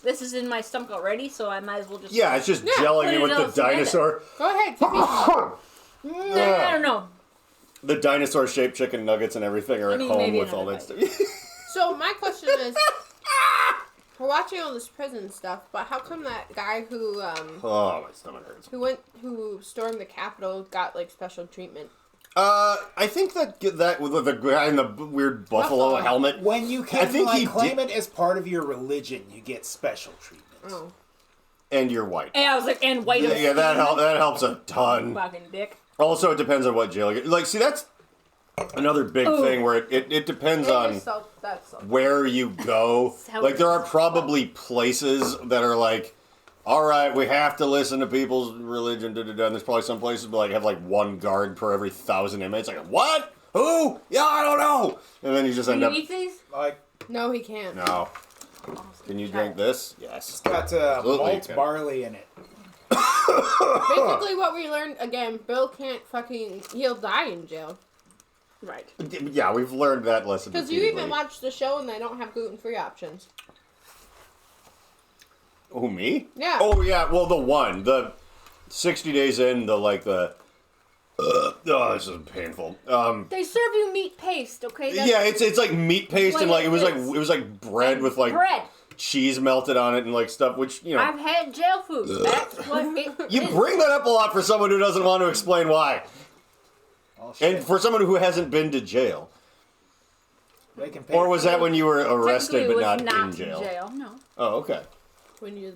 [SPEAKER 3] this is in my stomach already, so I might as well just...
[SPEAKER 1] Yeah, it's just gelling in with the dinosaur.
[SPEAKER 2] Go ahead, keep eating.
[SPEAKER 3] I don't know.
[SPEAKER 1] The dinosaur-shaped chicken nuggets and everything are at home with all that stuff.
[SPEAKER 2] So, my question is... We're watching all this prison stuff, but how come that guy who
[SPEAKER 1] oh, my stomach hurts.
[SPEAKER 2] Who stormed the Capitol got like special treatment?
[SPEAKER 1] I think that with the guy in the weird buffalo helmet.
[SPEAKER 5] When you can claim it as part of your religion, you get special treatment.
[SPEAKER 2] Oh.
[SPEAKER 1] And you're white.
[SPEAKER 3] And I was like, and white.
[SPEAKER 1] Yeah, that helps a ton.
[SPEAKER 3] Fucking dick.
[SPEAKER 1] Also, it depends on what jail you get. Like, see, that's another big thing where it depends on where you go. Like, there are probably places that are like, all right, we have to listen to people's religion, and there's probably some places that like have like one guard per every 1,000 inmates. Like, what? Who? Yeah, I don't know. And then you just end up...
[SPEAKER 3] Can you eat these?
[SPEAKER 5] Like,
[SPEAKER 2] no, he can't.
[SPEAKER 1] No. Can you drink this? Yes.
[SPEAKER 5] It's got malt barley in it.
[SPEAKER 2] Basically what we learned, again, Bill can't he'll die in jail.
[SPEAKER 3] Right.
[SPEAKER 1] Yeah, we've learned that lesson.
[SPEAKER 2] Because you even watch the show and they don't have gluten-free options.
[SPEAKER 1] Who, me?
[SPEAKER 2] Yeah.
[SPEAKER 1] Oh, yeah, well, the 60 days in, oh, this is painful.
[SPEAKER 3] They serve you meat paste, okay?
[SPEAKER 1] Yeah, it's like meat paste and like it was like bread and with like cheese melted on it and like stuff, which, you know.
[SPEAKER 3] I've had jail food. That's what it
[SPEAKER 1] You bring that up a lot for someone who doesn't want to explain why. Oh, and for someone who hasn't been to jail. Or was that when you were arrested but not in jail?
[SPEAKER 3] No.
[SPEAKER 1] Oh, okay.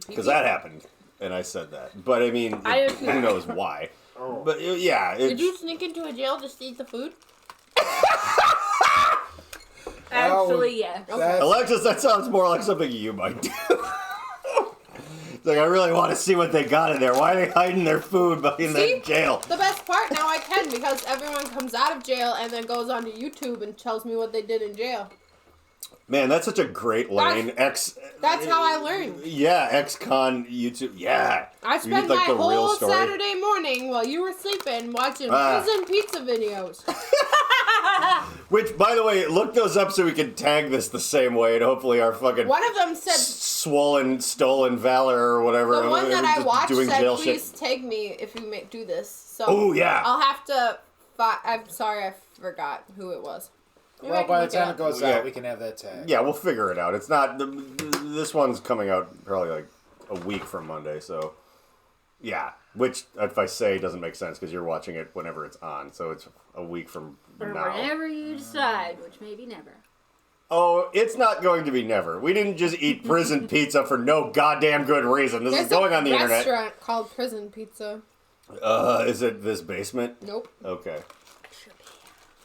[SPEAKER 1] Because that happened, and I said that. But I mean, who knows why. Oh. But yeah.
[SPEAKER 2] Did you sneak into a jail just to eat the food?
[SPEAKER 3] Actually, yeah.
[SPEAKER 1] Alexis, that sounds more like something you might do. It's like, I really want to see what they got in there. Why are they hiding their food in that jail?
[SPEAKER 2] The best part, now I can, because everyone comes out of jail and then goes onto YouTube and tells me what they did in jail.
[SPEAKER 1] Man, that's such a great lane.
[SPEAKER 2] That's how I learned.
[SPEAKER 1] Yeah, ex-con YouTube. Yeah.
[SPEAKER 2] I spent my whole Saturday morning while you were sleeping watching prison pizza videos.
[SPEAKER 1] Which, by the way, look those up so we can tag this the same way, and hopefully our fucking...
[SPEAKER 2] One of them said...
[SPEAKER 1] Stolen valor or whatever.
[SPEAKER 2] The one that I watched said, please tag me if you do this. So
[SPEAKER 1] oh, yeah.
[SPEAKER 2] I'll have to... I'm sorry, I forgot who it was.
[SPEAKER 5] Well, by the time it goes out, we can have that tag.
[SPEAKER 1] Yeah, we'll figure it out. It's not... This one's coming out probably like a week from Monday, so... Yeah, which, if I say, doesn't make sense because you're watching it whenever it's on, so it's a week from
[SPEAKER 3] or
[SPEAKER 1] now. Or
[SPEAKER 3] whenever you decide, which may be never.
[SPEAKER 1] Oh, it's not going to be never. We didn't just eat prison pizza for no goddamn good reason. This is going on the internet.
[SPEAKER 2] There's a restaurant called Prison Pizza.
[SPEAKER 1] Is it this basement?
[SPEAKER 2] Nope.
[SPEAKER 1] Okay.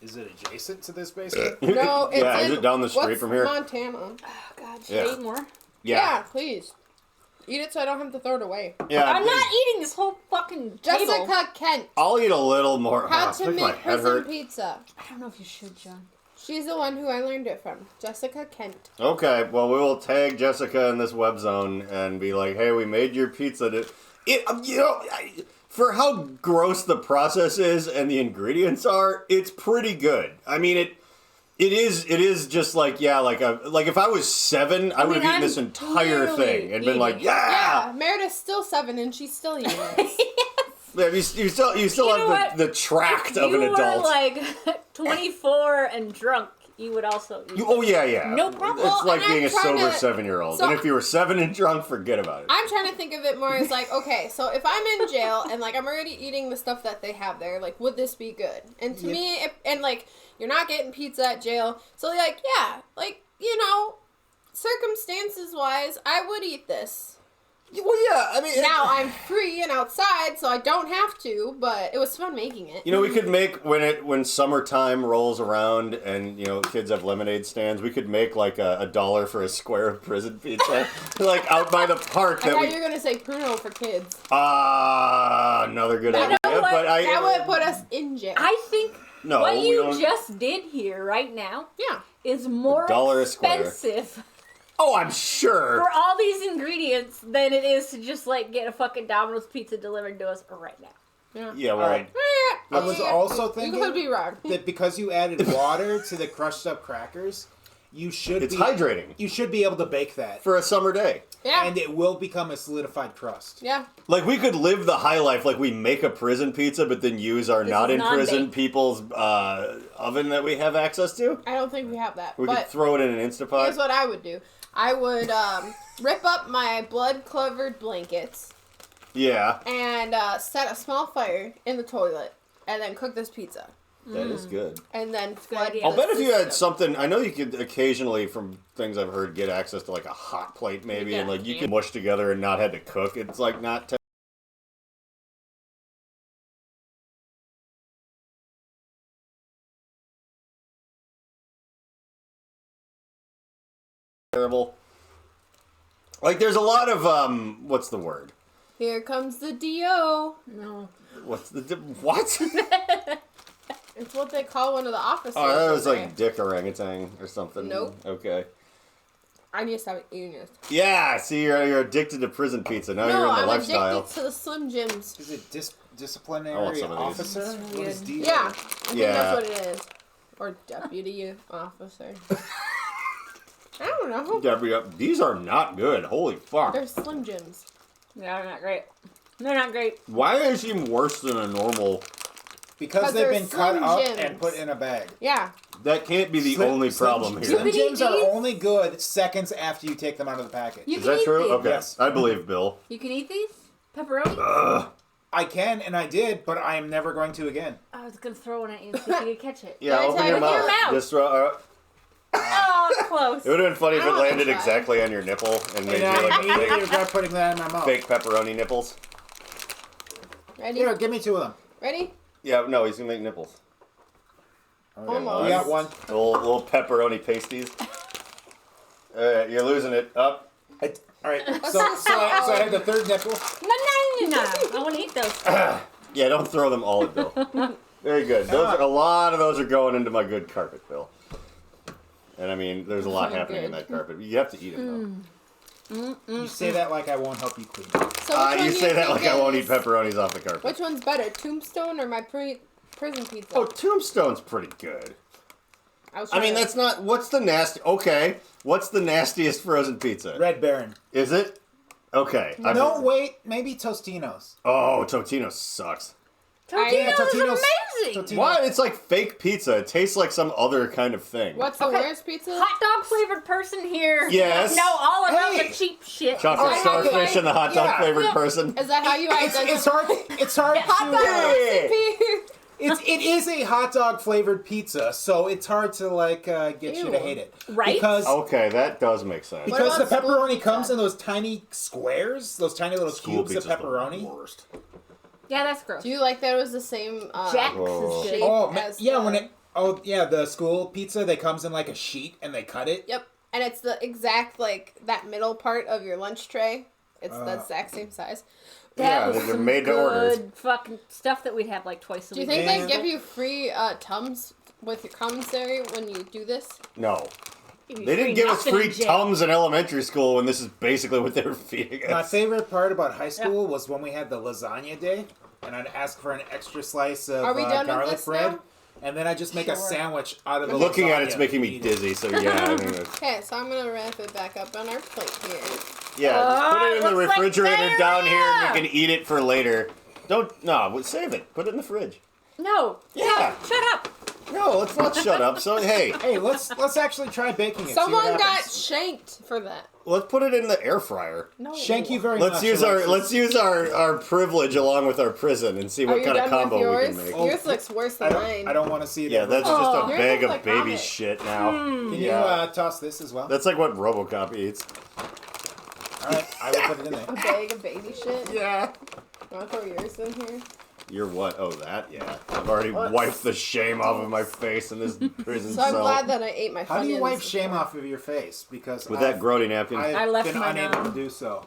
[SPEAKER 5] Is it adjacent to this basement?
[SPEAKER 2] No, it's
[SPEAKER 1] is it down the street from here?
[SPEAKER 2] Montana.
[SPEAKER 3] Oh, God, should I eat more?
[SPEAKER 2] Yeah, please. Eat it so I don't have to throw it away.
[SPEAKER 3] Yeah, I'm not eating this whole fucking table.
[SPEAKER 2] Jessica Kent.
[SPEAKER 1] I'll eat a little more.
[SPEAKER 2] How to make prison pizza.
[SPEAKER 3] I don't know if you should, John.
[SPEAKER 2] She's the one who I learned it from. Jessica Kent.
[SPEAKER 1] Okay, well, we will tag Jessica in this web zone and be like, hey, we made your pizza. For how gross the process is and the ingredients are, it's pretty good. I mean, it is just like, yeah, like if I was 7, I would have eaten this entire thing and been like, yeah!
[SPEAKER 2] Yeah, Meredith's still 7 and she's still eating this.
[SPEAKER 1] Yeah, you still have the tract of an adult.
[SPEAKER 3] If you were like 24 and drunk, you would also eat
[SPEAKER 1] yeah.
[SPEAKER 3] No problem.
[SPEAKER 1] It's like being a sober 7-year-old. So, and if you were 7 and drunk, forget about it.
[SPEAKER 2] I'm trying to think of it more as like, okay, so if I'm in jail and like I'm already eating the stuff that they have there, like, would this be good? And to me, you're not getting pizza at jail. So like, yeah, like, circumstances wise, I would eat this.
[SPEAKER 1] Well, yeah, I mean...
[SPEAKER 2] Now I'm free and outside, so I don't have to, but it was fun making it.
[SPEAKER 1] We could make, when summertime rolls around and, kids have lemonade stands, we could make, like, $1 for a square of prison pizza, like, out by the park.
[SPEAKER 2] I thought you were going to say Pruno for kids.
[SPEAKER 1] Another good idea, but
[SPEAKER 2] that would put us in jail.
[SPEAKER 3] I think what you just did here right now is more expensive...
[SPEAKER 1] Oh, I'm sure.
[SPEAKER 3] For all these ingredients than it is to just, like, get a fucking Domino's pizza delivered to us right now.
[SPEAKER 1] Yeah, right.
[SPEAKER 5] I was also thinking
[SPEAKER 2] you could be wrong.
[SPEAKER 5] that because you added water to the crushed up crackers, it's
[SPEAKER 1] hydrating.
[SPEAKER 5] You should be able to bake that.
[SPEAKER 1] For a summer day.
[SPEAKER 2] Yeah.
[SPEAKER 5] And it will become a solidified crust.
[SPEAKER 2] Yeah.
[SPEAKER 1] Like, we could live the high life, like we make a prison pizza, but then use our not-in-prison people's oven that we have access to.
[SPEAKER 2] I don't think we have that.
[SPEAKER 1] We could throw it in an Instapot.
[SPEAKER 2] Here's what I would do. I would rip up my blood-covered blankets.
[SPEAKER 1] Yeah.
[SPEAKER 2] And set a small fire in the toilet, and then cook this pizza.
[SPEAKER 1] That is good.
[SPEAKER 2] And then flood.
[SPEAKER 1] I'll bet if you had something, I know you could occasionally, from things I've heard, get access to like a hot plate maybe, and like you could mush together and not had to cook. It's like not terrible. Like, there's a lot of, what's the word?
[SPEAKER 2] Here comes the D.O.
[SPEAKER 3] No.
[SPEAKER 1] What's the, what?
[SPEAKER 2] It's what they call one of the officers.
[SPEAKER 1] Oh, that was like Dick Orangutan or something.
[SPEAKER 2] Nope.
[SPEAKER 1] Okay.
[SPEAKER 2] I need to stop eating this.
[SPEAKER 1] Yeah, see, you're addicted to prison pizza. Now you're in the
[SPEAKER 2] I'm
[SPEAKER 1] lifestyle.
[SPEAKER 2] addicted to the Slim Jims.
[SPEAKER 5] Is it disciplinary officer? What is D?
[SPEAKER 2] Yeah, I think that's what it is. Or deputy officer. I don't know.
[SPEAKER 1] These are not good. Holy fuck.
[SPEAKER 2] They're Slim Jims.
[SPEAKER 3] Yeah, they're not great. They're not great.
[SPEAKER 1] Why do they seem worse than a normal...
[SPEAKER 5] Because they've been cut up and put in a bag.
[SPEAKER 2] Yeah.
[SPEAKER 1] That can't be the only problem here.
[SPEAKER 5] Slim Jims are only good seconds after you take them out of the package.
[SPEAKER 1] Is that true?
[SPEAKER 3] These.
[SPEAKER 1] Okay.
[SPEAKER 5] Yes.
[SPEAKER 1] I believe Bill.
[SPEAKER 3] You can eat these? Pepperoni?
[SPEAKER 5] I can, and I did, but I am never going to again.
[SPEAKER 3] I was going to throw one at you and see if you could catch it.
[SPEAKER 1] Yeah, open your mouth. Just throw...
[SPEAKER 3] Oh, close.
[SPEAKER 1] It would have been funny if it landed exactly on your nipple and made you like a
[SPEAKER 5] you regret putting that in my mouth.
[SPEAKER 1] fake pepperoni nipples.
[SPEAKER 2] Ready?
[SPEAKER 5] Here, give me 2 of them.
[SPEAKER 2] Ready?
[SPEAKER 1] Yeah, no, he's gonna make nipples.
[SPEAKER 2] Almost.
[SPEAKER 5] We got one.
[SPEAKER 1] Little pepperoni pasties. Alright, you're losing it. Up.
[SPEAKER 5] Alright, so I had the third nipple.
[SPEAKER 3] No. I want to eat those.
[SPEAKER 1] Yeah, don't throw them all at Bill. Very good. A lot of those are going into my good carpet, Bill. And I mean, there's a lot happening in that carpet. You have to eat them, though.
[SPEAKER 5] You say that like I won't help you clean.
[SPEAKER 2] So
[SPEAKER 1] you say that like I won't eat pepperonis off the carpet.
[SPEAKER 2] Which one's better, Tombstone or my prison pizza?
[SPEAKER 1] Oh, Tombstone's pretty good.
[SPEAKER 2] I
[SPEAKER 1] mean, that's not... What's the nasty... Okay. What's the nastiest frozen pizza?
[SPEAKER 5] Red Baron.
[SPEAKER 1] Is it? Okay.
[SPEAKER 5] Wait. Maybe Tostino's.
[SPEAKER 1] Oh, Totino sucks.
[SPEAKER 3] Totino's amazing.
[SPEAKER 5] Totino's.
[SPEAKER 1] Why? It's like fake pizza. It tastes like some other kind of thing.
[SPEAKER 2] What's the worst pizza?
[SPEAKER 3] Hot dog flavored person here.
[SPEAKER 1] Yes.
[SPEAKER 3] Know all about the cheap shit.
[SPEAKER 1] Chocolate starfish and the hot dog flavored person.
[SPEAKER 2] Is that how you identify?
[SPEAKER 5] It's hard
[SPEAKER 2] Hot dog recipe.
[SPEAKER 5] It is a hot dog flavored pizza, so it's hard to get you to hate it,
[SPEAKER 3] right?
[SPEAKER 5] Because
[SPEAKER 1] okay, that does make sense.
[SPEAKER 5] Because the pepperoni comes in those tiny squares, those tiny little cubes of pepperoni.
[SPEAKER 1] Worst.
[SPEAKER 3] Yeah, that's gross.
[SPEAKER 2] Do you like that it was the same
[SPEAKER 3] Jack's is good.
[SPEAKER 5] The school pizza, they comes in like a sheet and they cut it.
[SPEAKER 2] Yep, and it's the exact that middle part of your lunch tray. It's the exact same size.
[SPEAKER 1] They're made to order.
[SPEAKER 3] Good fucking stuff that we'd have like twice a week.
[SPEAKER 2] Do you think they give you free Tums with your commissary when you do this?
[SPEAKER 1] No. They didn't give us free Tums in elementary school when this is basically what they were feeding us.
[SPEAKER 5] My favorite part about high school was when we had the lasagna day, and I'd ask for an extra slice of garlic bread.
[SPEAKER 2] Now?
[SPEAKER 5] And then I just make a sandwich out of the
[SPEAKER 1] Looking
[SPEAKER 5] lasagna.
[SPEAKER 1] at it's making me dizzy, so yeah.
[SPEAKER 2] Okay, so I'm going to wrap it back up on our plate here.
[SPEAKER 1] Yeah, just put it in the refrigerator down here and we can eat it for later. Save it. Put it in the fridge.
[SPEAKER 3] No.
[SPEAKER 1] Yeah.
[SPEAKER 3] Shut up.
[SPEAKER 1] No, let's not shut up. So, hey.
[SPEAKER 5] Hey, let's actually try baking it.
[SPEAKER 2] Someone got shanked for that.
[SPEAKER 1] Let's put it in the air fryer.
[SPEAKER 2] No.
[SPEAKER 5] Thank you very much.
[SPEAKER 1] Let's use our privilege along with our prison and see what kind of combo we can make.
[SPEAKER 2] Yours looks worse than mine.
[SPEAKER 5] I don't want to see it.
[SPEAKER 1] Yeah, that's just a bag of baby
[SPEAKER 2] vomit.
[SPEAKER 1] shit now.
[SPEAKER 5] Can you toss this as well?
[SPEAKER 1] That's like what RoboCop eats.
[SPEAKER 5] Alright, I will put it in there.
[SPEAKER 2] A bag of baby shit?
[SPEAKER 1] Yeah.
[SPEAKER 2] Want to throw yours in here?
[SPEAKER 1] You're what? Oh, that? Yeah. I've already wiped the shame off of my face in this prison
[SPEAKER 2] So I'm glad that I ate my Funyuns.
[SPEAKER 5] How do you wipe shame off of your face? Because
[SPEAKER 1] with that grody napkin.
[SPEAKER 5] I've been unable to do so.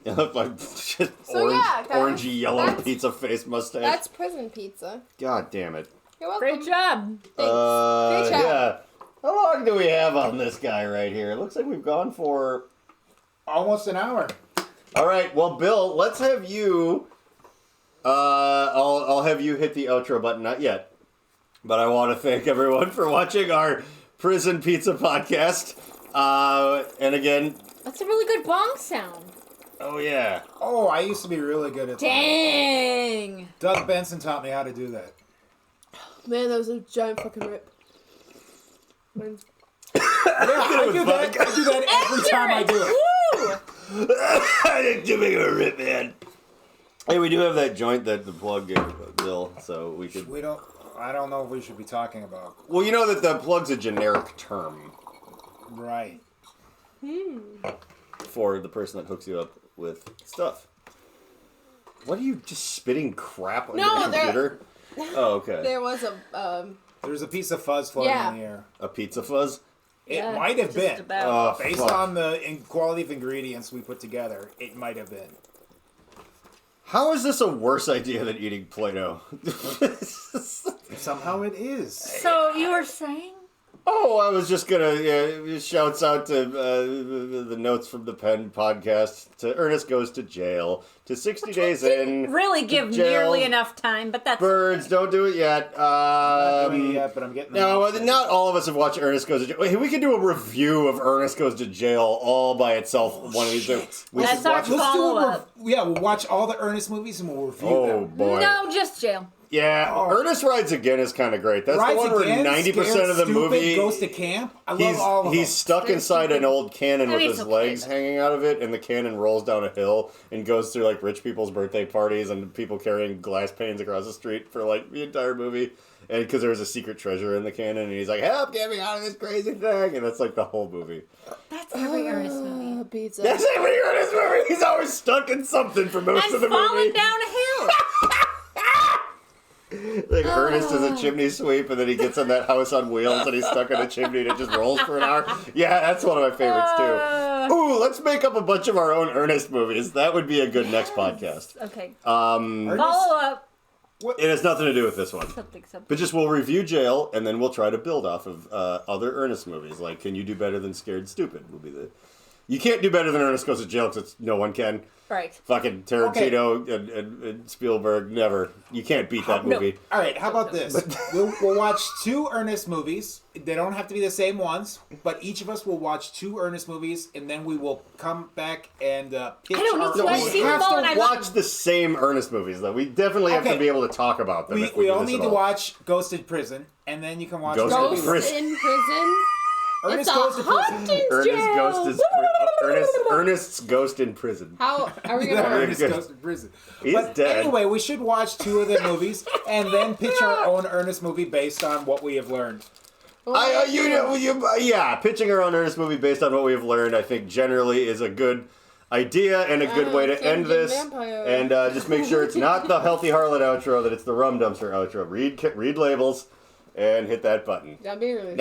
[SPEAKER 1] You look like just
[SPEAKER 2] guys,
[SPEAKER 1] orangey yellow pizza face mustache.
[SPEAKER 2] That's prison pizza.
[SPEAKER 1] God damn it.
[SPEAKER 2] You're welcome.
[SPEAKER 3] Great job.
[SPEAKER 2] Thanks. Great job.
[SPEAKER 1] Yeah. How long do we have on this guy right here? It looks like we've gone for
[SPEAKER 5] almost an hour.
[SPEAKER 1] All right. Well, Bill, let's have you. I'll have you hit the outro button. Not yet, but I want to thank everyone for watching our Prison Pizza podcast. And again,
[SPEAKER 3] that's a really good bong sound.
[SPEAKER 1] Oh yeah.
[SPEAKER 5] Oh, I used to be really good at that.
[SPEAKER 3] Dang.
[SPEAKER 5] Doug Benson taught me how to do that.
[SPEAKER 2] Man, that was a giant fucking rip.
[SPEAKER 5] I do that every time I do it.
[SPEAKER 1] I didn't do big of a rip, man. Hey, we do have that joint that the plug gave Bill, so we could.
[SPEAKER 5] I don't know if we should be talking about.
[SPEAKER 1] Well, you know that the plug's a generic term.
[SPEAKER 5] Right.
[SPEAKER 1] For the person that hooks you up with stuff. What are you just spitting crap on your computer? Oh, okay.
[SPEAKER 2] There was a
[SPEAKER 5] There's a piece of fuzz floating in the air.
[SPEAKER 1] A pizza fuzz?
[SPEAKER 5] It might have been. Based on the quality of ingredients we put together, it might have been.
[SPEAKER 1] How is this a worse idea than eating Play-Doh?
[SPEAKER 5] Somehow it is.
[SPEAKER 3] So you were saying?
[SPEAKER 1] Oh, I was just gonna shouts out to the Notes from the Pen podcast, to Ernest Goes to Jail, to 60 Days In.
[SPEAKER 3] Really give nearly enough time, but that's
[SPEAKER 1] Birds, don't do it yet.
[SPEAKER 5] Not doing it yet, but I'm getting.
[SPEAKER 1] No, not all of us have watched Ernest Goes to Jail. We can do a review of Ernest Goes to Jail all by itself. One of these days.
[SPEAKER 3] That's our follow-up.
[SPEAKER 5] We'll watch all the Ernest movies and we'll review them.
[SPEAKER 1] Oh boy.
[SPEAKER 3] No, just Jail.
[SPEAKER 1] Yeah, Ernest Rides Again is kind of great. That's the one where 90% of the movie
[SPEAKER 5] goes to camp. I love all of them.
[SPEAKER 1] He's stuck inside an old cannon with his legs hanging out of it, and the cannon rolls down a hill and goes through like rich people's birthday parties and people carrying glass panes across the street for like the entire movie. And because there's a secret treasure in the cannon, and he's like, "Help, get me out of this crazy thing!" And that's like the whole movie.
[SPEAKER 3] That's every Ernest movie.
[SPEAKER 1] That's every Ernest movie. He's always stuck in something for most of the movie.
[SPEAKER 3] And falling down a hill.
[SPEAKER 1] Like Ernest is a chimney sweep, and then he gets in that house on wheels, and he's stuck in a chimney, and it just rolls for an hour. Yeah, that's one of my favorites too. Ooh, let's make up a bunch of our own Ernest movies. That would be a good next podcast.
[SPEAKER 3] Okay.
[SPEAKER 1] Follow
[SPEAKER 3] up.
[SPEAKER 1] It has nothing to do with this one.
[SPEAKER 3] Something.
[SPEAKER 1] But just we'll review Jail, and then we'll try to build off of other Ernest movies. Like, can you do better than Scared Stupid? Will be the. You can't do better than Ernest Goes to Jail because no one can.
[SPEAKER 3] Right.
[SPEAKER 1] Fucking Tarantino and Spielberg, never. You can't beat that movie.
[SPEAKER 5] No. All right, how about this? We'll watch 2 Ernest movies. They don't have to be the same ones, but each of us will watch 2 Ernest movies, and then we will come back and pitch
[SPEAKER 1] We have to watch the same Ernest movies, though. We definitely have to be able to talk about them.
[SPEAKER 5] We all need to watch Ghost in Prison, and then you can watch
[SPEAKER 2] Ghost in Prison?
[SPEAKER 5] Ernest Goes to Prison.
[SPEAKER 1] Ernest's Ghost in Prison.
[SPEAKER 2] How are we going to
[SPEAKER 5] Ernest Goes to Prison?
[SPEAKER 1] He's dead.
[SPEAKER 5] Anyway, we should watch 2 of the movies and then pitch our own Ernest movie based on what we have learned.
[SPEAKER 1] Pitching our own Ernest movie based on what we have learned, I think generally is a good idea and a good way to end this. And just make sure it's not the Healthy Harlot outro, that it's the Rum Dumpster outro. Read labels and hit that button.
[SPEAKER 2] That'd be really